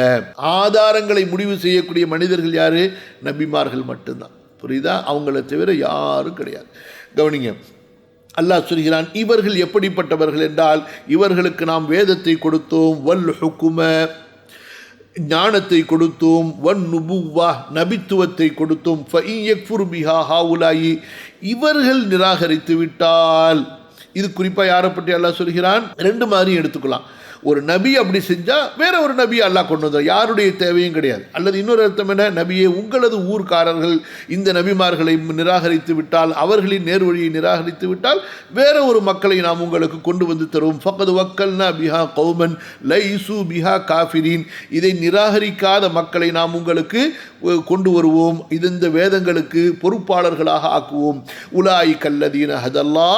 ஆதாரங்களை முடிவு செய்யக்கூடிய மனிதர்கள் யாரு? நபிமார்கள் மட்டும்தான். புரியுதா? அவங்கள தவிர யாரும் கிடையாது. கவனிங்க, அல்லாஹ் சொல்கிறான் இவர்கள் எப்படிப்பட்டவர்கள் என்றால், இவர்களுக்கு நாம் வேதத்தை கொடுத்தோம், வல் ஹுக்கும, ஞானத்தை கொடுத்தோம், வன் நுபுவ்வா, நபித்துவத்தை கொடுத்தோம். ஃபஇன் யக்ஃபுர் பிஹா ஹாவுலாயி, இவர்கள் நிராகரித்து விட்டால், இது குறிப்பாக யாரை பற்றி அல்லாஹ் சொல்கிறான்? 2 மாதிரி எடுத்துக்கலாம். ஒரு நபி அப்படி செஞ்சால் வேற ஒரு நபி அல்லாஹ் கொண்டு வந்தார், யாருடைய தேவையும் கிடையாது. அல்லது இன்னொரு அர்த்தம் என்ன, நபியே உங்களது ஊர்க்காரர்கள் இந்த நபிமார்களை நிராகரித்து விட்டால், அவர்களின் நேர்வழியை நிராகரித்து விட்டால் வேற ஒரு மக்களை நாம் உங்களுக்கு கொண்டு வந்து தருவோம். ஃபக்கது வக்கல்னா பிஹா கௌமன் லைசு பிஹா காஃபிரீன், இதை நிராகரிக்காத மக்களை நாம் உங்களுக்கு கொண்டு வருவோம், இந்த வேதங்களுக்கு பொறுப்பாளர்களாக ஆக்குவோம். உலாய் கல்லதீன ஹதல்லா,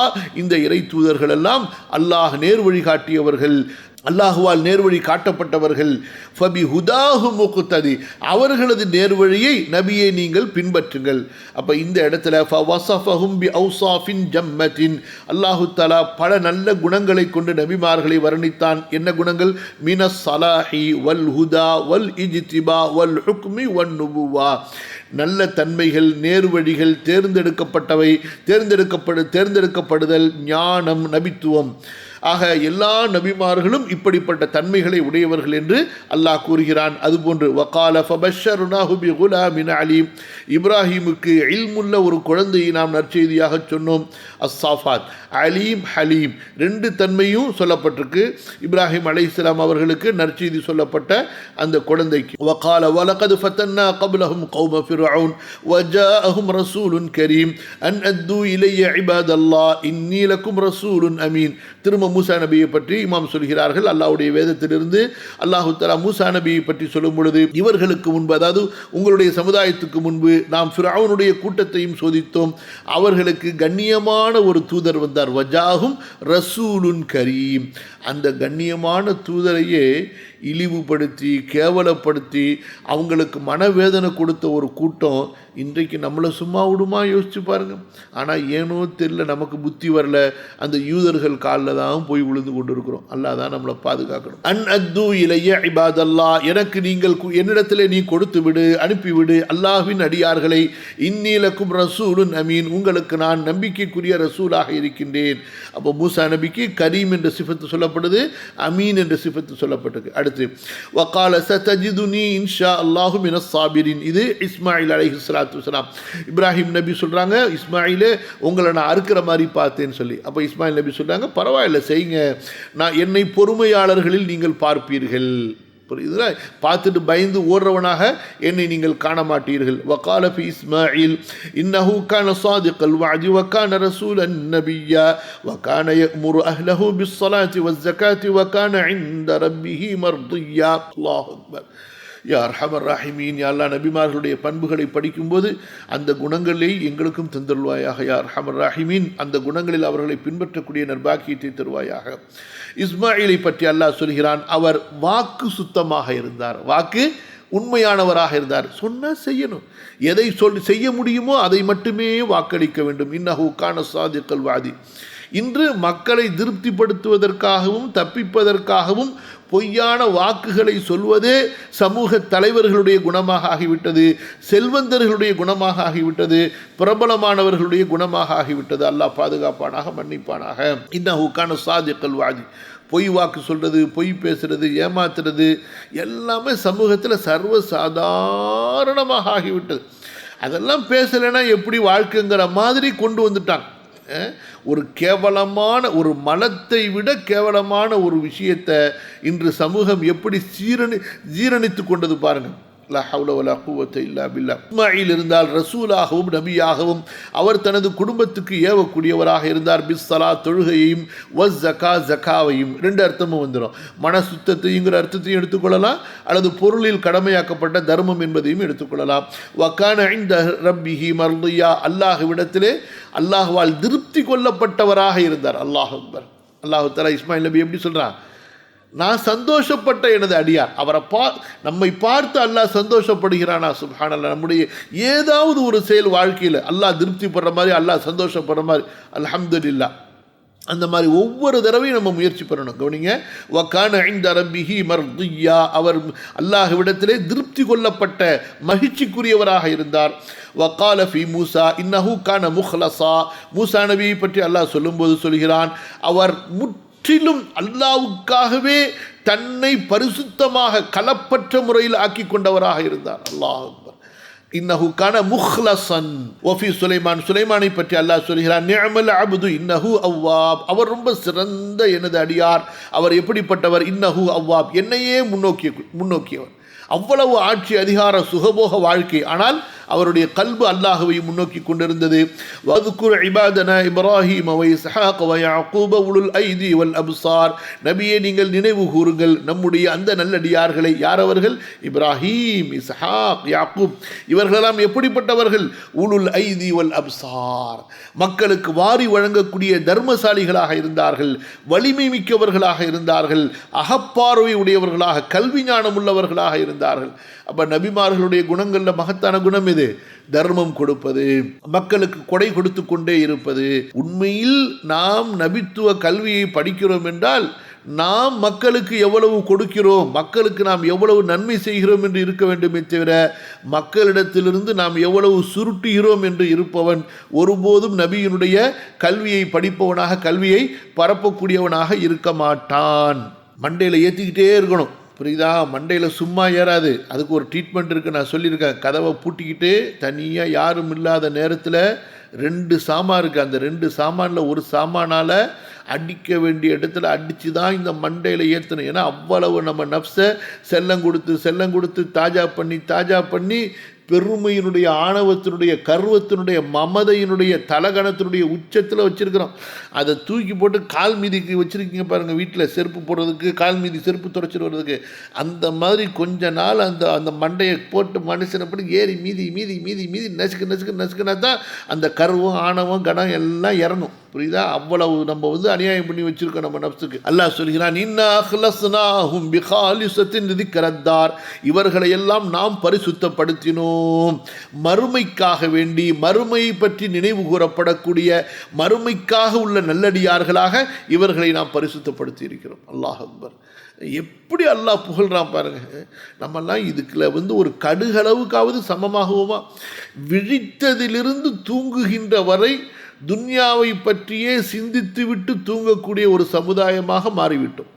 இந்த இறை தூதர்கள் எல்லாம் அல்லாஹ் நேர்வழி காட்டியவர்கள், அல்லாஹுவால் நேர்வழி காட்டப்பட்டவர்கள். ஃபபி ஹுதாஹு முக்ததி, அவர்களது நேர்வழியை நபியை நீங்கள் பின்பற்றுங்கள். அப்போ இந்த இடத்துல ஃபவஸஃபஹும் பி அவ்ஸாஃபின் ஜம்மத்தின், அல்லாஹு தஆலா பல நல்ல குணங்களை கொண்டு நபிமார்களை வர்ணித்தான். என்ன குணங்கள்? மினஸ் ஸலாஹி வல் ஹுதா வல் இஜ்திபா வல் ஹுக்மி வன் நுபுவா, நல்ல தன்மைகள், நேர்வழிகள், தேர்ந்தெடுக்கப்பட்டவை, தேர்ந்தெடுக்கப்படுதல், ஞானம், நபித்துவம். ஆக எல்லா நபிமார்களும் இப்படிப்பட்ட தன்மைகளை உடையவர்கள் என்று அல்லாஹ் கூறுகிறான். அதுபோன்று வகால ஃபபஷர்னாஹு பிகுலாமின் அலீம், இப்ராஹிமுக்கு இல்முள்ள ஒரு குழந்தையை நாம் நற்செய்தியாக சொன்னோம். அஸ்ஸாஃபாத், அலீம், ஹலீம், 2 தன்மையும் சொல்லப்பட்டிருக்கு. இப்ராஹிம் அலைஹிஸ்ஸலாம் அவர்களுக்கு நற்செய்தி சொல்லப்பட்ட அந்த குழந்தைக்கு. வகால வலகத் ஃபதன்னா கப்லஹும் கௌம ஃபிர்அவுன் வஜாஅஹும் ரசூலுன் கரீம் அன் அத்து இலைய இபாதல்லாஹ் இன்னீ லக்கும் ரசூலுன் அமீன். திரும்ப மூசா நபியை பற்றி இமாம் சொல்கிறார்கள். அல்லாஹ்வுடைய வேதத்திலிருந்து அல்லாஹு தஆலா மூசா நபியை பற்றி சொல்லும் பொழுது, இவர்களுக்கு முன்பு, அதாவது உங்களுடைய சமுதாயத்துக்கு முன்பு நாம் ஃபிர்அவுனுடைய கூட்டத்தையும் சோதித்தோம், அவர்களுக்கு கண்ணியமான ஒரு தூதர் வந்தார். வஜாஹும் ரசூலுன் கரீம், அந்த கண்ணியமான தூதரையே இழிவுபடுத்தி கேவலப்படுத்தி அவங்களுக்கு மனவேதனை கொடுத்த ஒரு கூட்டம் இன்றைக்கு நம்மளை சும்மா விடுமா யோசிச்சு பாருங்க. ஆனால் ஏனோ தெரியல, நமக்கு புத்தி வரல, அந்த யூதர்கள் காலில் தான் போய் விழுந்து கொண்டு இருக்கிறோம். அல்லாஹ் தான் நம்மளை பாதுகாக்கணும். அன் அத்து இலைய இபாதல்லா, எனக்கு நீங்கள் என்னிடத்திலே நீ கொடுத்து விடு, அனுப்பிவிடு அல்லாஹ்வின் அடியார்களை. இன்னீலக்கும் ரசூலுன் அமீன், உங்களுக்கு நான் நம்பிக்கைக்குரிய ரசூலாக இருக்கின்றேன். அப்போ மூசா நபிக்கு கரீம் என்ற சிஃபத்து சொல்லப்படுது, அமீன் என்ற சிஃபத்து சொல்லப்பட்டது. அடுத்து வகால சதஜிதுனி இன்ஷா அல்லாஹு மினஸ் சாபிரின், இது இஸ்மாயில் அலைஹிஸ்ஸலாத்து வஸலாம். இப்ராஹிம் நபி சொல்கிறாங்க, இஸ்மாயிலே உங்களை நான் அறுக்கிற மாதிரி பார்த்தேன்னு சொல்லி. அப்போ இஸ்மாயில் நபி சொல்கிறாங்க, பரவாயில்ல செய்யுங்க, நான் என்னை பொறுமையாளர்களில் நீங்கள் பார்ப்பீர்கள். புரியுதுல, பார்த்துட்டு பயந்து ஓடுறவனாக என்னை நீங்கள் காண மாட்டீர்கள். வகால ஃபி இஸ்மாயில் இன்னஹு கான சாதிகல் வஅதி வகான ரசூலன் நபிய்யா வகான யஅமுரு அஹ்லஹு பிஸ்ஸலாத்தி வஸ்ஸகாத்தி வகான இன்த ரப்பிஹி மர்திய்யா. அல்லாஹு அக்பர். யா அர்ஹமர் ராஹிமீன், யா அல்லாஹ் நபிமார்களுடைய பண்புகளை படிக்கும்போது அந்த குணங்களை எங்களுக்கும் தந்தருள்வாயாக. யா அர்ஹமர் ராஹிமீன், அந்த குணங்களில் அவர்களை பின்பற்றக்கூடிய நற்பாக்கியத்தை தருவாயாக. இஸ்மாயிலை பற்றி அல்லாஹ் சொல்கிறான், அவர் வாக்கு சுத்தமாக இருந்தார், வாக்கு உண்மையானவராக இருந்தார். சொன்னால் செய்யணும், எதை செய்ய முடியுமோ அதை மட்டுமே வாக்களிக்க வேண்டும். இன்னஹு கான சாதிகல் வாதி. இன்று மக்களை திருப்திப்படுத்துவதற்காகவும் தப்பிப்பதற்காகவும் பொய்யான வாக்குகளை சொல்வதே சமூக தலைவர்களுடைய குணமாக ஆகிவிட்டது, செல்வந்தர்களுடைய குணமாக ஆகிவிட்டது, பிரபலமானவர்களுடைய குணமாக ஆகிவிட்டது. அல்லாஹ் பாதுகாப்பானாக, மன்னிப்பானாக. இன்னஹு கான சாதிகல் வாதி. பொய் வாக்கு சொல்கிறது, பொய் பேசுறது, ஏமாத்துறது எல்லாமே சமூகத்தில் சர்வசாதாரணமாக ஆகிவிட்டது. அதெல்லாம் பேசலைன்னா எப்படி வாழ்க்கைங்கிற மாதிரி கொண்டு வந்துட்டாங்க. ஒரு கேவலமான, ஒரு மலத்தை விட கேவலமான ஒரு விஷயத்தை இன்று சமூகம் எப்படி ஜீரணித்து கொண்டது பாருங்கள். லா ஹவ்ல வலா குவத்த இல்லா பில்லாஹ். இஸ்மாயில் இருந்தால் ரசூலாகவும் நபியாகவும் அவர் தனது குடும்பத்துக்கு ஏவக்கூடியவராக இருந்தார். பிஸ்ஸலா, தொழுகையையும், வஸ் ஜகா, ஜகாவையும். ரெண்டு அர்த்தமும் வந்துடும். மன சுத்தத்தையுங்கிற அர்த்தத்தையும் எடுத்துக்கொள்ளலாம், அல்லது பொருளில் கடமையாக்கப்பட்ட தர்மம் என்பதையும் எடுத்துக்கொள்ளலாம். வகான இன்த ரப்பிஹி மர்தியா, அல்லாஹ்விடத்திலே அல்லாஹ்வால் திருப்தி கொள்ளப்பட்டவராக இருந்தார். அல்லாஹ் அக்பர். அல்லாஹ் தஆலா இஸ்மாயில் நபி எப்படி சொல்கிறான், நான் சந்தோஷப்பட்ட எனது அடியார். அவரை நம்மை பார்த்து அல்லாஹ் சந்தோஷப்படுகிறானா? சுப்ஹானல்லாஹ். நம்முடைய ஏதாவது ஒரு செயல் வாழ்க்கையில் அல்லாஹ் திருப்திப்படுற மாதிரி, அல்லாஹ் சந்தோஷப்படுற மாதிரி, அல்ஹம்துலில்லாஹ், அந்த மாதிரி ஒவ்வொரு தடவையும் நம்ம முயற்சி பண்ணணும். கவனிங்க, வகான இன்த ரப்பிஹி மர்தியா, அவர் அல்லாஹ்விடத்திலே திருப்தி கொள்ளப்பட்ட மகிழ்ச்சிக்குரியவராக இருந்தார். வகால ஃபி மூசா இன்னஹு கான முஹ்லஸா, மூசா நபியை பற்றி அல்லாஹ் சொல்லும்போது சொல்கிறான், அவர் முற்றிலும் அல்லாஹ்வுக்காகவே தன்னை பரிசுத்தமாக கலப்பற்ற முறையில் ஆக்கி கொண்டவராக இருந்தார். அல்லாஹ் அக்பர். இன்னஹு கான முஹ்லஸன். வஃபி சுலைமான், சுலைமானை பற்றி அல்லாஹ் சொல்கிறான், நிஅமல் அப்து இன்னஹு அவ்வாப், அவர் ரொம்ப சிறந்த எனது அடியார். அவர் எப்படிப்பட்டவர்? இன்னஹு அவ்வாப், என்னையே முன்னோக்கியவர். அவ்வளவு ஆட்சி அதிகார சுகபோக வாழ்க்கை, ஆனால் அவருடைய கல்பு அல்லாஹ்வை முன்னோக்கி கொண்டிருந்தது. வதுகுர் இபாதனா இப்ராஹீம் வ இஸ்ஹாக் வ யாக்கூப உலுல் ஐதி வல் அப்சார், நபியே நீங்கள் நினைவு கூறுங்கள் நம்முடைய அந்த நல்லடியார்களை. யார் அவர்கள்? இப்ராஹீம், இஸ்ஹாக், யாக்கூப். இவர்களெல்லாம் எப்படிப்பட்டவர்கள்? உலுல் ஐதி வல் அப்சார், மக்களுக்கு வாரி வழங்கக்கூடிய தர்மசாலிகளாக இருந்தார்கள், வலிமை மிக்கவர்களாக இருந்தார்கள், அகப்பார்வை உடையவர்களாக, கல்வி ஞானம் உள்ளவர்களாக இருந்தார்கள். அப்போ நபிமார்களுடைய குணங்களில் மகத்தான குணம் இது, தர்மம் கொடுப்பது, மக்களுக்கு கொடை கொடுத்து கொண்டே இருப்பது. உண்மையில் நாம் நபித்துவ கல்வியை படிக்கிறோம் என்றால் நாம் மக்களுக்கு எவ்வளவு கொடுக்கிறோம், மக்களுக்கு நாம் எவ்வளவு நன்மை செய்கிறோம் என்று இருக்க வேண்டுமே தவிர மக்களிடத்திலிருந்து நாம் எவ்வளவு சுருட்டுகிறோம் என்று இருப்பவன் ஒருபோதும் நபியினுடைய கல்வியை படிப்பவனாக, கல்வியை பரப்பக்கூடியவனாக இருக்க மாட்டான். மண்டையில் ஏற்றிக்கிட்டே இருக்கணும், புரியுதா? மண்டையில் சும்மா ஏறாது, அதுக்கு ஒரு ட்ரீட்மெண்ட் இருக்குது. நான் சொல்லியிருக்கேன், கதவை பூட்டிக்கிட்டு தனியாக யாரும் இல்லாத நேரத்தில் 2 சாமான் இருக்குது. அந்த 2 சாமானில் ஒரு சாமானால் அடிக்க வேண்டிய இடத்துல அடித்து தான் இந்த மண்டையில் ஏற்றணும். ஏன்னா அவ்வளவு நம்ம நப்சை செல்லம் கொடுத்து தாஜா பண்ணி பெருமையினுடைய, ஆணவத்தினுடைய, கர்வத்தினுடைய, மமதையினுடைய, தலகணத்தினுடைய உச்சத்தில் வச்சுருக்கிறோம். அதை தூக்கி போட்டு கால் மீதிக்கு வச்சுருக்கீங்க பாருங்கள், வீட்டில் செருப்பு போடுறதுக்கு, கால் மீதி செருப்பு துடைச்சிட்டு வர்றதுக்கு. அந்த மாதிரி கொஞ்ச நாள் அந்த மண்டையை போட்டு மனுஷனை போட்டு ஏறி மீதி நசுக்குனா தான் அந்த கர்வம், ஆணவம், கணம் எல்லாம் இறங்கும். புரியுதா? அவ்வளவு நம்ம அநியாயம் பண்ணி வச்சிருக்கோம் நம்ம நப்சுக்கு. அல்லாஹ் சொல்கிறான், இன்னா அக்லஸ்னாஹும் பிகாலிஸத்தின் திக்ரத்தார், இவர்களை எல்லாம் நாம் பரிசுத்தப்படுத்தினோம் மறுமைக்காக வேண்டி, மறுமை பற்றி நினைவு கூறப்படக்கூடிய மறுமைக்காக உள்ள நல்லடியார்களாக இவர்களை நாம் பரிசுத்தப்படுத்தி இருக்கிறோம். அல்லாஹ் அக்பர். எப்படி அல்லாஹ் புகழ்றான் பாருங்க. நம்மெல்லாம் இதுக்குள்ள ஒரு கடுகளவுக்காவது சமமாகுவோமா? விழித்ததிலிருந்து தூங்குகின்ற வரை துன்யாவை பற்றியே சிந்தித்து விட்டு தூங்கக்கூடிய ஒரு சமுதாயமாக மாறிவிட்டோம்.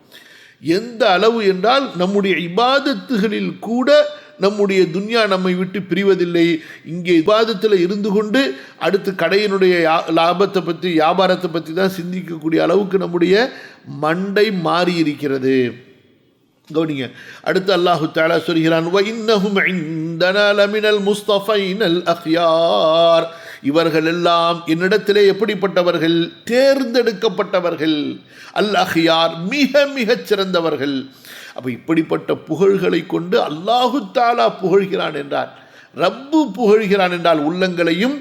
எந்த அளவு என்றால், நம்முடைய இபாதத்துகளில் கூட நம்முடைய துன்யா நம்மை விட்டு பிரிவதில்லை. இங்கே இபாதத்தில் இருந்து கொண்டு அடுத்து கடையினுடைய லாபத்தை பற்றி, வியாபாரத்தை பற்றி தான் சிந்திக்கக்கூடிய அளவுக்கு நம்முடைய மண்டை மாறி இருக்கிறது. கவனிங்க, அடுத்து அல்லாஹு தஆலா சொல்கிறான், வஇன்னஹும் இன்தனா லமினல் முஸ்தஃபைனல் அக்யார், இவர்கள் எல்லாம் என்னிடத்திலே எப்படிப்பட்டவர்கள்? தேர்ந்தெடுக்கப்பட்டவர்கள். அல் அஹ்யார், மிக மிகச் சிறந்தவர்கள். அப்போ இப்படிப்பட்ட புகழ்களை கொண்டு அல்லாஹு தஆலா புகழ்கிறான் என்றார், ரப்பு புகழ்கிறான் என்றால், உள்ளங்களையும்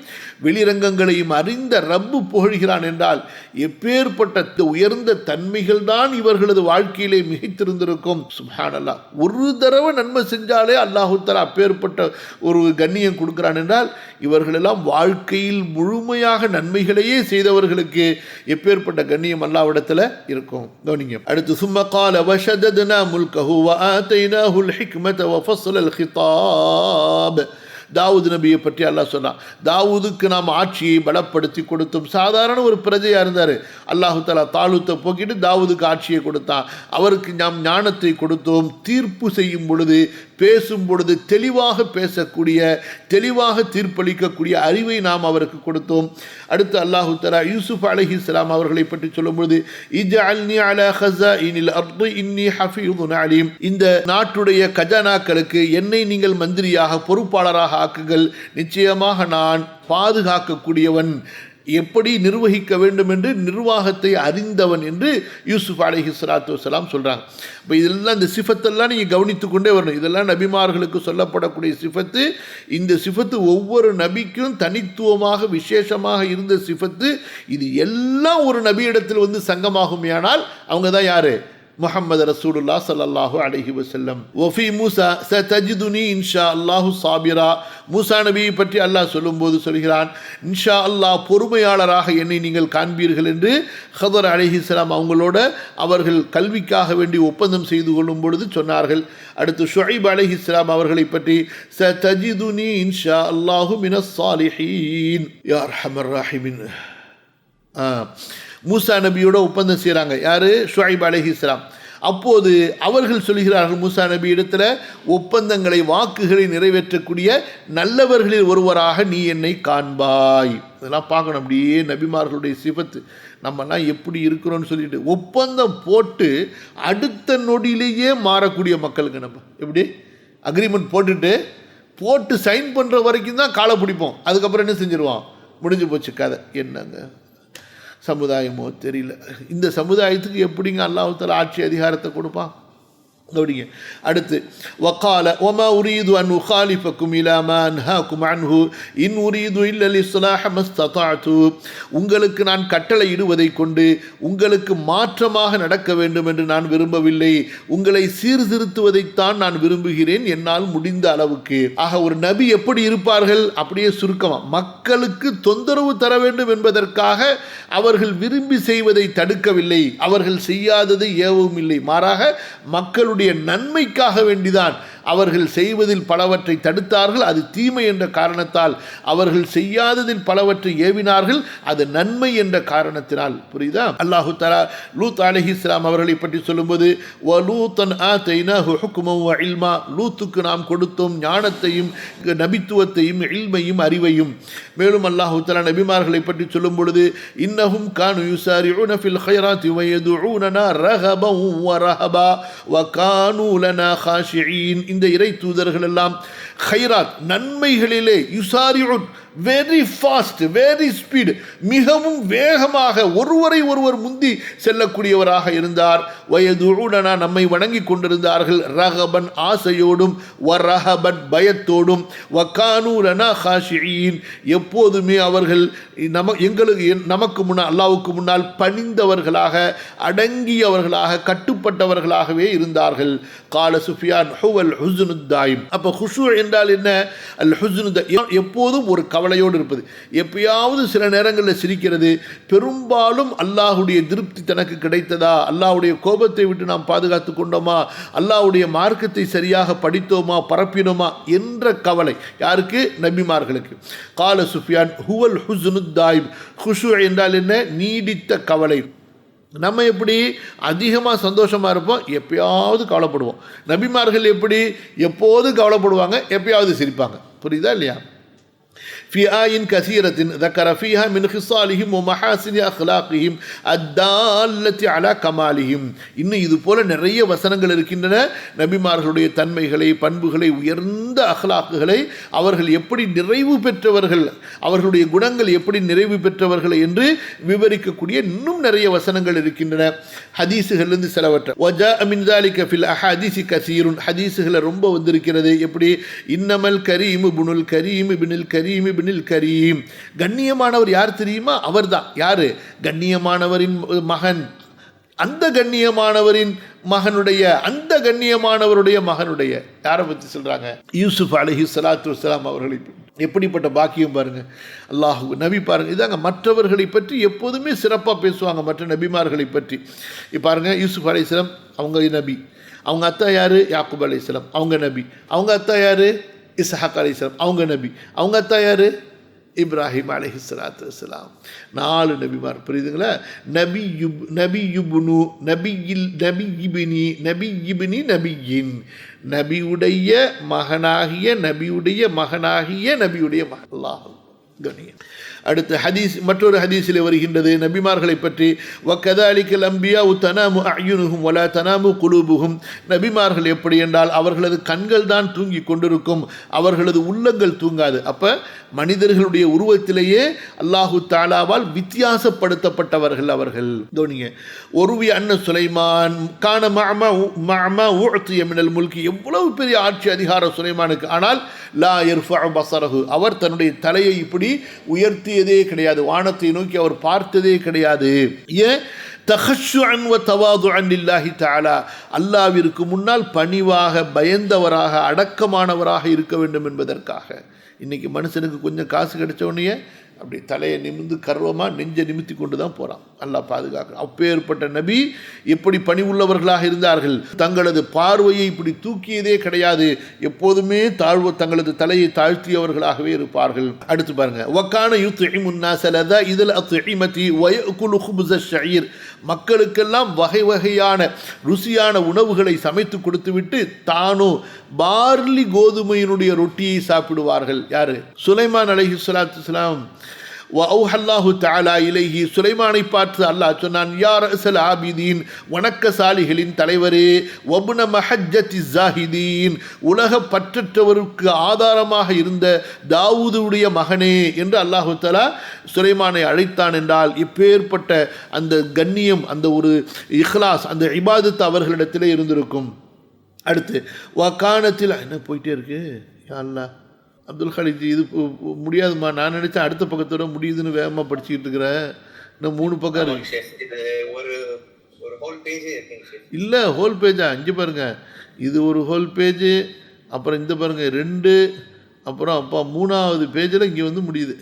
வெளிரங்கங்களையும் அறிந்த ரப்பு புகழ்கிறான் என்றால், எப்பேற்பட்ட உயர்ந்த தன்மைகள் தான் இவர்களது வாழ்க்கையிலே மிகைத்திருந்திருக்கும். சுப்ஹானல்லாஹ். ஒரு தடவை நன்மை செஞ்சாலே அல்லாஹு தஆலா அப்பேற்பட்ட ஒரு கண்ணியம் கொடுக்கிறான் என்றால், இவர்களெல்லாம் வாழ்க்கையில் முழுமையாக நன்மைகளையே செய்தவர்களுக்கு எப்பேற்பட்ட கண்ணியம் அல்லாஹ்விடத்தில் இருக்கும். கவனிங்க, அடுத்து சும்ம கால வஷதத்னா முல்கஹு வ ஆதைனாஹுல் ஹிக்மத வ ஃபஸ்லல் ஹிதாப். தாவூது நபியை பற்றி அல்லாஹ் சொன்னான், தாவூதுக்கு நாம் ஆட்சியை பலப்படுத்தி கொடுத்தோம். சாதாரண ஒரு பிரஜையாக இருந்தார். அல்லாஹு தஆலா தாலூத்தை போக்கிட்டு தாவூதுக்கு ஆட்சியை கொடுத்தான். அவருக்கு நாம் ஞானத்தை கொடுத்தோம். தீர்ப்பு செய்யும் பொழுது, பேசும் பொழுது தெளிவாக பேசக்கூடிய, தெளிவாக தீர்ப்பளிக்கக்கூடிய அறிவை நாம் அவருக்கு கொடுத்தோம். அடுத்து அல்லாஹு தஆலா யூசுப் அலைஹிஸ்ஸலாம் அவர்களை பற்றி சொல்லும் பொழுது, இஜ்அல்னி அலா ஹஸாயினில் அர்தி இன்னி ஹஃபீதுன் அலீம், இந்த நாட்டுடைய கஜானாக்களுக்கு என்னை நீங்கள் மந்திரியாக, பொறுப்பாளராக ஆக்குங்கள், நிச்சயமாக நான் பாதுகாக்கக்கூடியவன், எப்படி நிர்வகிக்க வேண்டும் என்று நிர்வாகத்தை அறிந்தவன் என்று யூசுப் அலைஹிஸ்ஸலாத்து வஸ்ஸலாம் சொல்கிறாங்க. இப்போ இதெல்லாம், இந்த சிஃபத்தெல்லாம் நீங்கள் கவனித்து கொண்டே வரணும். இதெல்லாம் நபிமார்களுக்கு சொல்லப்படக்கூடிய சிஃபத்து. இந்த சிஃபத்து ஒவ்வொரு நபிக்கும் தனித்துவமாக விசேஷமாக இருந்த சிஃபத்து. இது எல்லாம் ஒரு நபியிடத்தில் சங்கமாகுமையானால் அவங்க தான் யார்? முஹம்மது ரசூலுல்லாஹ் ஸல்லல்லாஹு அலைஹி வஸல்லம். வஃபி மூசா சதஜிதுனி இன்ஷா அல்லாஹு சாபிரா, மூசா நபியை பற்றி அல்லாஹ் சொல்லும்போது சொல்கிறான், இன்ஷா அல்லாஹ் பொறுமையாளராக என்னை நீங்கள் காண்பீர்கள் என்று ஹதர் அலைஹிஸ்ஸலாம் அவங்களோட அவர்கள் கல்விக்காக வேண்டி ஒப்பந்தம் செய்து கொள்ளும் பொழுது சொன்னார்கள். அடுத்து ஷுஐப் அலைஹிஸ்ஸலாம் அவர்களை பற்றி சதஜிதுனி இன்ஷா அல்லாஹு மினஸ் சாலிஹீன் யா அர்ஹமர் ராஹிமீன். மூசா நபியோட ஒப்பந்தம் செய்கிறாங்க. யார்? ஷுஐப் அலைஹிஸ்ஸலாம். அப்போது அவர்கள் சொல்கிறார்கள் மூசா நபி இடத்துல, ஒப்பந்தங்களை, வாக்குகளை நிறைவேற்றக்கூடிய நல்லவர்களில் ஒருவராக நீ என்னை காண்பாய். இதெல்லாம் பார்க்கணும். அப்படியே நபிமார்களுடைய சிபத்து நம்மலாம் எப்படி இருக்கிறோன்னு சொல்லிட்டு, ஒப்பந்தம் போட்டு அடுத்த நொடியிலேயே மாறக்கூடிய மக்களுக்கு நம்ம எப்படி அக்ரிமெண்ட் போட்டு சைன் பண்ணுற வரைக்கும் தான் காலை பிடிப்போம். அதுக்கப்புறம் என்ன செஞ்சிருவான்? முடிஞ்சு போச்சு கதை. என்னங்க சமுதாயமோ தெரியல. இந்த சமுதாயத்துக்கு எப்படிங்க அல்லாஹ் தஆலா ஆட்சி அதிகாரத்தை கொடுப்பான்? கவனிங்க, அடுத்து வகால வமா உரீது அன் உகாலிஃபக்கும் இலா மா அன்ஹாக்கும் அன்ஹு இன் உரீது இல்ல லிஸ்லாஹ மஸ்ததஅது, உங்களுக்கு நான் கட்டளை இடுவதை கொண்டு உங்களுக்கு மாற்றமாக நடக்க வேண்டும் என்று நான் விரும்பவில்லை, உங்களை சீர்திருத்துவதைத்தான் நான் விரும்புகிறேன் என்னால் முடிந்த அளவுக்கு. ஆக ஒரு நபி எப்படி இருப்பார்கள்? அப்படியே சுருக்கமாக, மக்களுக்கு தொந்தரவு தர வேண்டும் என்பதற்காக அவர்கள் விரும்பி செய்வதை தடுக்கவில்லை, அவர்கள் செய்யாததை ஏவவும் இல்லை, மாறாக மக்களுடைய நன்மைக்காக வேண்டிதான் அவர்கள் செய்வதில் பலவற்றை தடுத்தார்கள். அது தீமை என்ற காரணத்தால். அவர்கள் செய்யாததில் பலவற்றை ஏவினார்கள், அது நன்மை என்ற காரணத்தினால். புரியுதா? அல்லாஹு தஆலா லூத் அலைஹிஸ்ஸலாம் அவர்களை பற்றி சொல்லும்போது, வலூத்தன் ஆதைனாஹு ஹுக்மன் வ இல்மா, லூத்துக்கு நாம் கொடுத்தோம் ஞானத்தையும் நபித்துவத்தையும் இல்மையும் அறிவையும். மேலும் அல்லாஹு தஆலா நபிமார்களை பற்றி சொல்லும் பொழுது, இன்னஹும் கானு யுசாரிஊன ஃபில் கைராத்தி வ யதுஊனனா ரஹபன் வ ரஹபா வ கானூ லனா காஷிஈன். இந்த இறை தூதர்கள் எல்லாம் ஹைராத் நன்மைகளிலே யுசாரிஉன் வெரி ஃபாஸ்ட், வெரி ஸ்பீடு, மிகவும் வேகமாக ஒருவரை ஒருவர் முந்தி செல்லக்கூடியவராக இருந்தார். வயதுஉனா நம்மை வணங்கி கொண்டிருந்தார்கள். ரகபன் ஆசையோடும், வரஹபன் பயத்தோடும், வகானூ லனா காஷிஈன் எப்போதுமே அவர்கள் நமக்கு முன்னால் அல்லாஹ்வுக்கு முன்னால் பணிந்தவர்களாக, அடங்கியவர்களாக, கட்டுப்பட்டவர்களாகவே இருந்தார்கள். கால சுஃபியான் ஹுவல் ஹுஸ்னுத் தாயிம். அப்போ ஹுஷூ என்றால் என்ன? அல் ஹுஸ்னு, எப்போதும் ஒரு கவலையோடு இருப்பது, எப்பயாவது சில நேரங்களில் சிரிக்கிறது. பெரும்பாலும் அல்லாஹ்வுடைய திருப்தி தனக்கு கிடைத்ததா, அல்லாஹ்வுடைய கோபத்தை விட்டு நாம் பாதுகாத்து கொண்டோமா, அல்லாஹ்வுடைய மார்க்கத்தை சரியாக படித்தோமா, பரப்பினோமா என்ற கவலை யாருக்கு? நபிமார்களுக்கு. கால சுஃபியான் ஹுவல் ஹுஸ்னுத் தாயிம். ஹுஷூ என்றால் என்ன? நீடித்த கவலை. நம்ம எப்படி அதிகமாக சந்தோஷமாக இருப்போம், எப்பயாவது கவலைப்படுவோம். நபிமார்கள் எப்படி? எப்போதும் கவலைப்படுவாங்க, எப்பயாவது சிரிப்பாங்க. புரியுதா இல்லையா? في آيٍ كثيرة ذكر فيها من خصالهم ومحاسن أخلاقهم الدالة على كمالهم. இன்னும் இது போல நிறைய வசனங்கள் இருக்கின்றன. நபிமார்களுடைய தன்மைகளை, பண்புகளை, உயர்ந்த அஹ்லாக்குகளை, அவர்கள் எப்படி நிறைவு பெற்றவர்கள், அவர்களுடைய குணங்கள் எப்படி நிறைவு பெற்றவர்கள் என்று விவரிக்கக்கூடிய இன்னும் நிறைய வசனங்கள் இருக்கின்றன. ஹதீஸுகளிலிருந்து சிலவற்றை وجاء من ذلك في الأحاديث كثير. ஹதீஸுகளை ரொம்ப வந்திருக்கிறது. எப்படி? இன்னமல் கரீம் இப்னுல் கரீம் இப்னுல் கரீம் இப்னுல் கரீம். கண்ணியமானவர் யார் தெரியுமா? அவர்தான். யாரு? கண்ணியமானவரின் மகன், அந்த கண்ணியமானவரின் மகனுடைய, அந்த கண்ணியமானவருடைய மகனுடைய. யாரை பற்றி சொல்றாங்க? யூசுப் அலைஹிஸ்ஸலாத்து வஸ்ஸலாம் அவர்களை. எப்படிப்பட்ட பாக்கியம் பாருங்க. அல்லாஹ் நபி பாருங்க. இதாங்க மற்றவர்களை பற்றி எப்போதுமே சிறப்பாக பேசுவாங்க, மற்ற நபிமார்களை பற்றி. இப்போ பாருங்க, யூசுப் அலைஹிஸ்ஸலாம் அவங்க நபி, அவங்க அத்தா யாரு? யாக்கூப் அலைஹிஸ்ஸலாம் அவங்க நபி, அவங்க அத்தா யாரு? இஸ்ஹாக் அலைஹிஸ்ஸலாம் அவங்க நபி, அவங்க அத்தா யாரு? இப்ராஹிம் அலைஹிஸ்ஸலாத்து வஸ்ஸலாம். 4 நபிமார். புரியுதுங்களா? நபியுப்னு, நபியில், நபியிபினி, நபியிபினி, நபியின், நபியுடைய மகனாகிய, நபியுடைய மகனாகிய, நபியுடைய மகன். அல்லாஹ் கண்ணியம். அடுத்த ஹதீஸ், மற்றொரு ஹதீஸில் வருகின்றது நபிமார்களை பற்றி. வக்கதாலிக்கல் அம்பியா தனாமு அயுனுஹும் வலா தனாமு குலூபுஹும். நபிமார்கள் எப்படி என்றால் அவர்களது கண்கள் தான் தூங்கி கொண்டிருக்கும், அவர்களது உள்ளங்கள் தூங்காது. அப்போ மனிதர்களுடைய உருவத்திலேயே அல்லாஹு தாலாவால் வித்தியாசப்படுத்தப்பட்டவர்கள் அவர்கள். தோனிங்க ஒருவி அன்ன சுலைமான் கான மஅமா உஅதிய மினல் முல்கி. எவ்வளவு பெரிய ஆட்சி அதிகாரம் சுலைமானுக்கு. ஆனால் லா யர்ஃபஉ பஸரஹு, அவர் தன்னுடைய தலையை இப்படி உயர்த்தியதே கிடையாது, வானத்தை நோக்கி அவர் பார்த்ததே கிடையாது. ஏன்? தஹஷ்ஷுஅன் வ தவாதுஅன் லில்லாஹி தஆலா, அல்லாஹ்விற்கு முன்னால் பணிவாக, பயந்தவராக, அடக்கமானவராக இருக்க வேண்டும் என்பதற்காக. இன்னைக்கு மனுஷனுக்கு கொஞ்சம் காசு கிடைச்ச உடனே அப்படி தலையை நிமிர்ந்து கர்வமாக நெஞ்சை நிமித்தி கொண்டு தான் போகிறான். அல்லாஹ் பாதுகாக்க. அப்பேற்பட்ட நபி எப்படி பணி உள்ளவர்களாக இருந்தார்கள். தங்களது பார்வையை இப்படி தூக்கியதே கிடையாது, எப்போதுமே தங்களது தலையை தாழ்த்தியவர்களாகவே இருப்பார்கள். அடுத்து பாருங்க, வக்கான யுத்இமுன் நாஸ லதாஇதல் அத்இமதி வயகுலு குப்ஸ ஷஈர். மக்களுக்கெல்லாம் வகை வகையான ருசியான உணவுகளை சமைத்து கொடுத்துவிட்டு தானோ பார்லி கோதுமையினுடைய ரொட்டியை சாப்பிடுவார்கள். யாரு? சுலைமான் அலைஹிஸ்ஸலாத்து வஸ்ஸலாம். வஅவ்ஹல்லாஹு தஆலா இலைஹி, சுலைமானை பார்த்து அல்லாஹ் சொன்னான், யா ரஸல் ஆபிதீன், வணக்கசாலிகளின் தலைவரே, வப்ன மஹஜ்ஜத்தி ஸாஹிதீன், உலக பற்றற்றவருக்கு ஆதாரமாக இருந்த தாவூதுடைய மகனே என்று அல்லாஹு தஆலா சுலைமானை அழைத்தான். என்றால் இப்பேற்பட்ட அந்த கண்ணியம், அந்த ஒரு இஹ்லாஸ், அந்த இபாதத் அவர்களிடத்திலே இருந்திருக்கும். அடுத்து வகானத்தில் என்ன போயிட்டே இருக்கு. யா அல்லாஹ், அப்துல் ஹலீத், இது முடியாதுமா. நான் நினைச்சேன் அடுத்த பக்கத்தோட முடியுதுன்னு வேகமாக படிச்சுக்கிட்டு இருக்கிறேன். இன்னும் 3 பக்கம் இருக்கு. இல்லை, ஹோல் பேஜா? இங்கே பாருங்க, இது ஒரு ஹோல் பேஜு, அப்புறம் இந்த பாருங்க 2, அப்புறம் அப்பா 3ஆவது பேஜில் இங்கே வந்து முடியுது.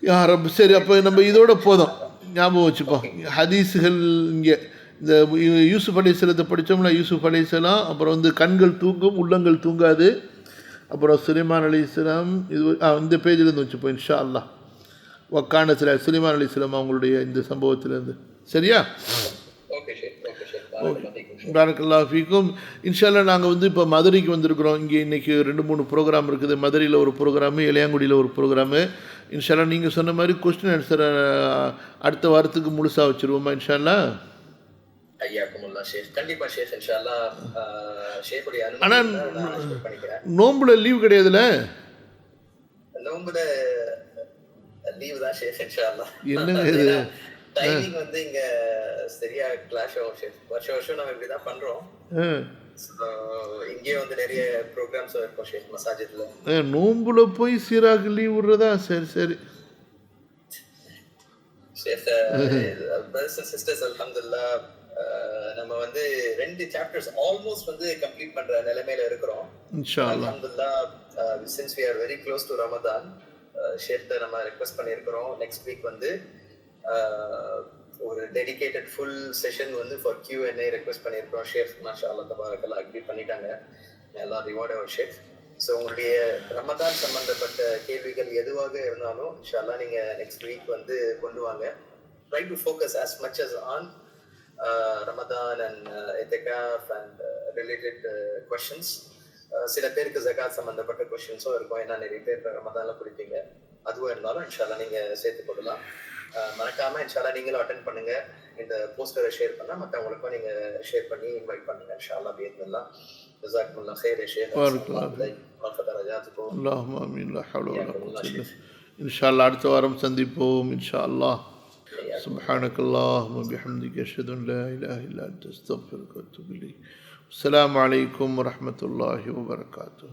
யார்? சரி, அப்போ நம்ம இதோட போதும், ஞாபகம் வச்சுப்போம். ஹதீஸுகள் இங்கே இந்த யூசுப் அலைஹிஸ்ஸலாத்தை படித்தோம்னா, யூசுப் அலைஹிஸ்ஸலாம், அப்புறம் வந்து கண்கள் தூங்கும், உள்ளங்கள் தூங்காது. அப்புறம் சுலைமான் அலைஹிஸ்ஸலாம், இது இந்த பேஜிலேருந்து வச்சுப்போம் இன்ஷா அல்லாஹ். வக்கான சுலைமான் அலைஹிஸ்ஸலாம் அவங்களுடைய இந்த சம்பவத்திலேருந்து. சரியா? பாரக்கல்லாஹு ஃபீக்கும். இன்ஷா அல்லாஹ் நாங்கள் வந்து இப்போ மதுரைக்கு வந்திருக்கிறோம். இங்கே இன்றைக்கி 2-3 ப்ரோக்ராம் இருக்குது. மதுரையில் ஒரு ப்ரோக்ராமு, இளையாங்குடியில் ஒரு ப்ரோக்ராமு. இன்ஷா அல்லாஹ் நீங்கள் சொன்ன மாதிரி கொஸ்டின் ஆன்சரை அடுத்த வாரத்துக்கு முழுசாக வச்சுருவோமா இன்ஷா அல்லாஹ்? ஐயாக்குமுல்லா ஷேக். கண்டிப்பா ஷேக், இன்ஷா அல்லாஹ் ஷேக்குடைய ஆனால் அனுமதி இருந்தா நான் ஷேர் பண்ணிக்கிறேன். நோம்புல லீவ் கிடையாதுல்ல? நோம்புல லீவு தான் ஷேக், இன்ஷா அல்லாஹ். என்னங்க இது? ஏன்னா டைமிங் வந்து இங்க சரியா கிளாஷ் ஆகும் ஷேக். வருஷம் நம்ம இப்படிதான் பண்றோம். So, இங்கே வந்து நிறைய ப்ரோக்ராம்ஸ் இருக்கும் ஷேக் மசாஜித்ல. நோம்புல போய் சீராக்கு லீவ் விடுறதா? சரி சரி. ஷேக் பிரதர்ஸ் அண்ட் சிஸ்டர்ஸ், அல்ஹம்துலில்லாஹ் நம்ம வந்து 2 சாப்டர்ஸ் ஆல்மோஸ்ட் வந்து கம்ப்ளீட் பண்ற நிலைமையில இருக்கிறோம். இன்ஷா அல்லாஹ். அல்ஹம்துலில்லாஹ் since we are very close to Ramadan, ஷேக் நம்ம ரெக்வெஸ்ட் பண்ணியிருக்கிறோம் நெக்ஸ்ட் வீக் வந்து ஒரு டெடிகேட்டட் ஃபுல் செஷன் வந்து ஃபார் Q&A ரெக்வெஸ்ட் பண்ணியிருக்கிறோம். ஷேக் மாஷா அல்லாஹ் தபாரக்கல்லாஹ் அக்ரி பண்ணிட்டாங்க. எல்லாம் ரிவார்ட் அவர் ஷேக். ஸோ உங்களுடைய ரமதான் சம்பந்தப்பட்ட கேள்விகள் எதுவாக இருந்தாலும் இன்ஷா அல்லாஹ் நீங்க நெக்ஸ்ட் வீக் வந்து கொண்டு வாங்க. Try to focus as much as on Ramadan and Itikaf and related questions. சில பேருக்கு ஜகாத் சம்பந்தப்பட்ட கொஸ்டின்ஸும் இருக்கும், ஏன்னா நிறைய பேர் ரமதான்ல குடிப்பீங்க. அதுவும் இருந்தாலும் இன்ஷா அல்லாஹ் நீங்க சேர்த்து கொள்ளலாம். மறக்காம இன்ஷா அல்லாஹ் நீங்களும் அட்டென்ட் பண்ணுங்க. இந்த போஸ்டரை ஷேர் பண்ணா மற்றவங்களுக்கும் நீங்க ஷேர் பண்ணி இன்வைட் பண்ணுங்க இன்ஷா அல்லாஹ் பிஇذنில்லாஹ். ஜஸாக்குமுல்லாஹ் خير يا شيخ. اللهم آمين. لا حول ولا قوة إلا بالله. إن شاء الله அடுத்த வாரம் சந்திப்போம் إن شاء الله. سبحانك اللهم وبحمدك أشهد أن لا إله إلا أنت أستغفرك وأتوب إليك. السلام عليكم ورحمة الله وبركاته.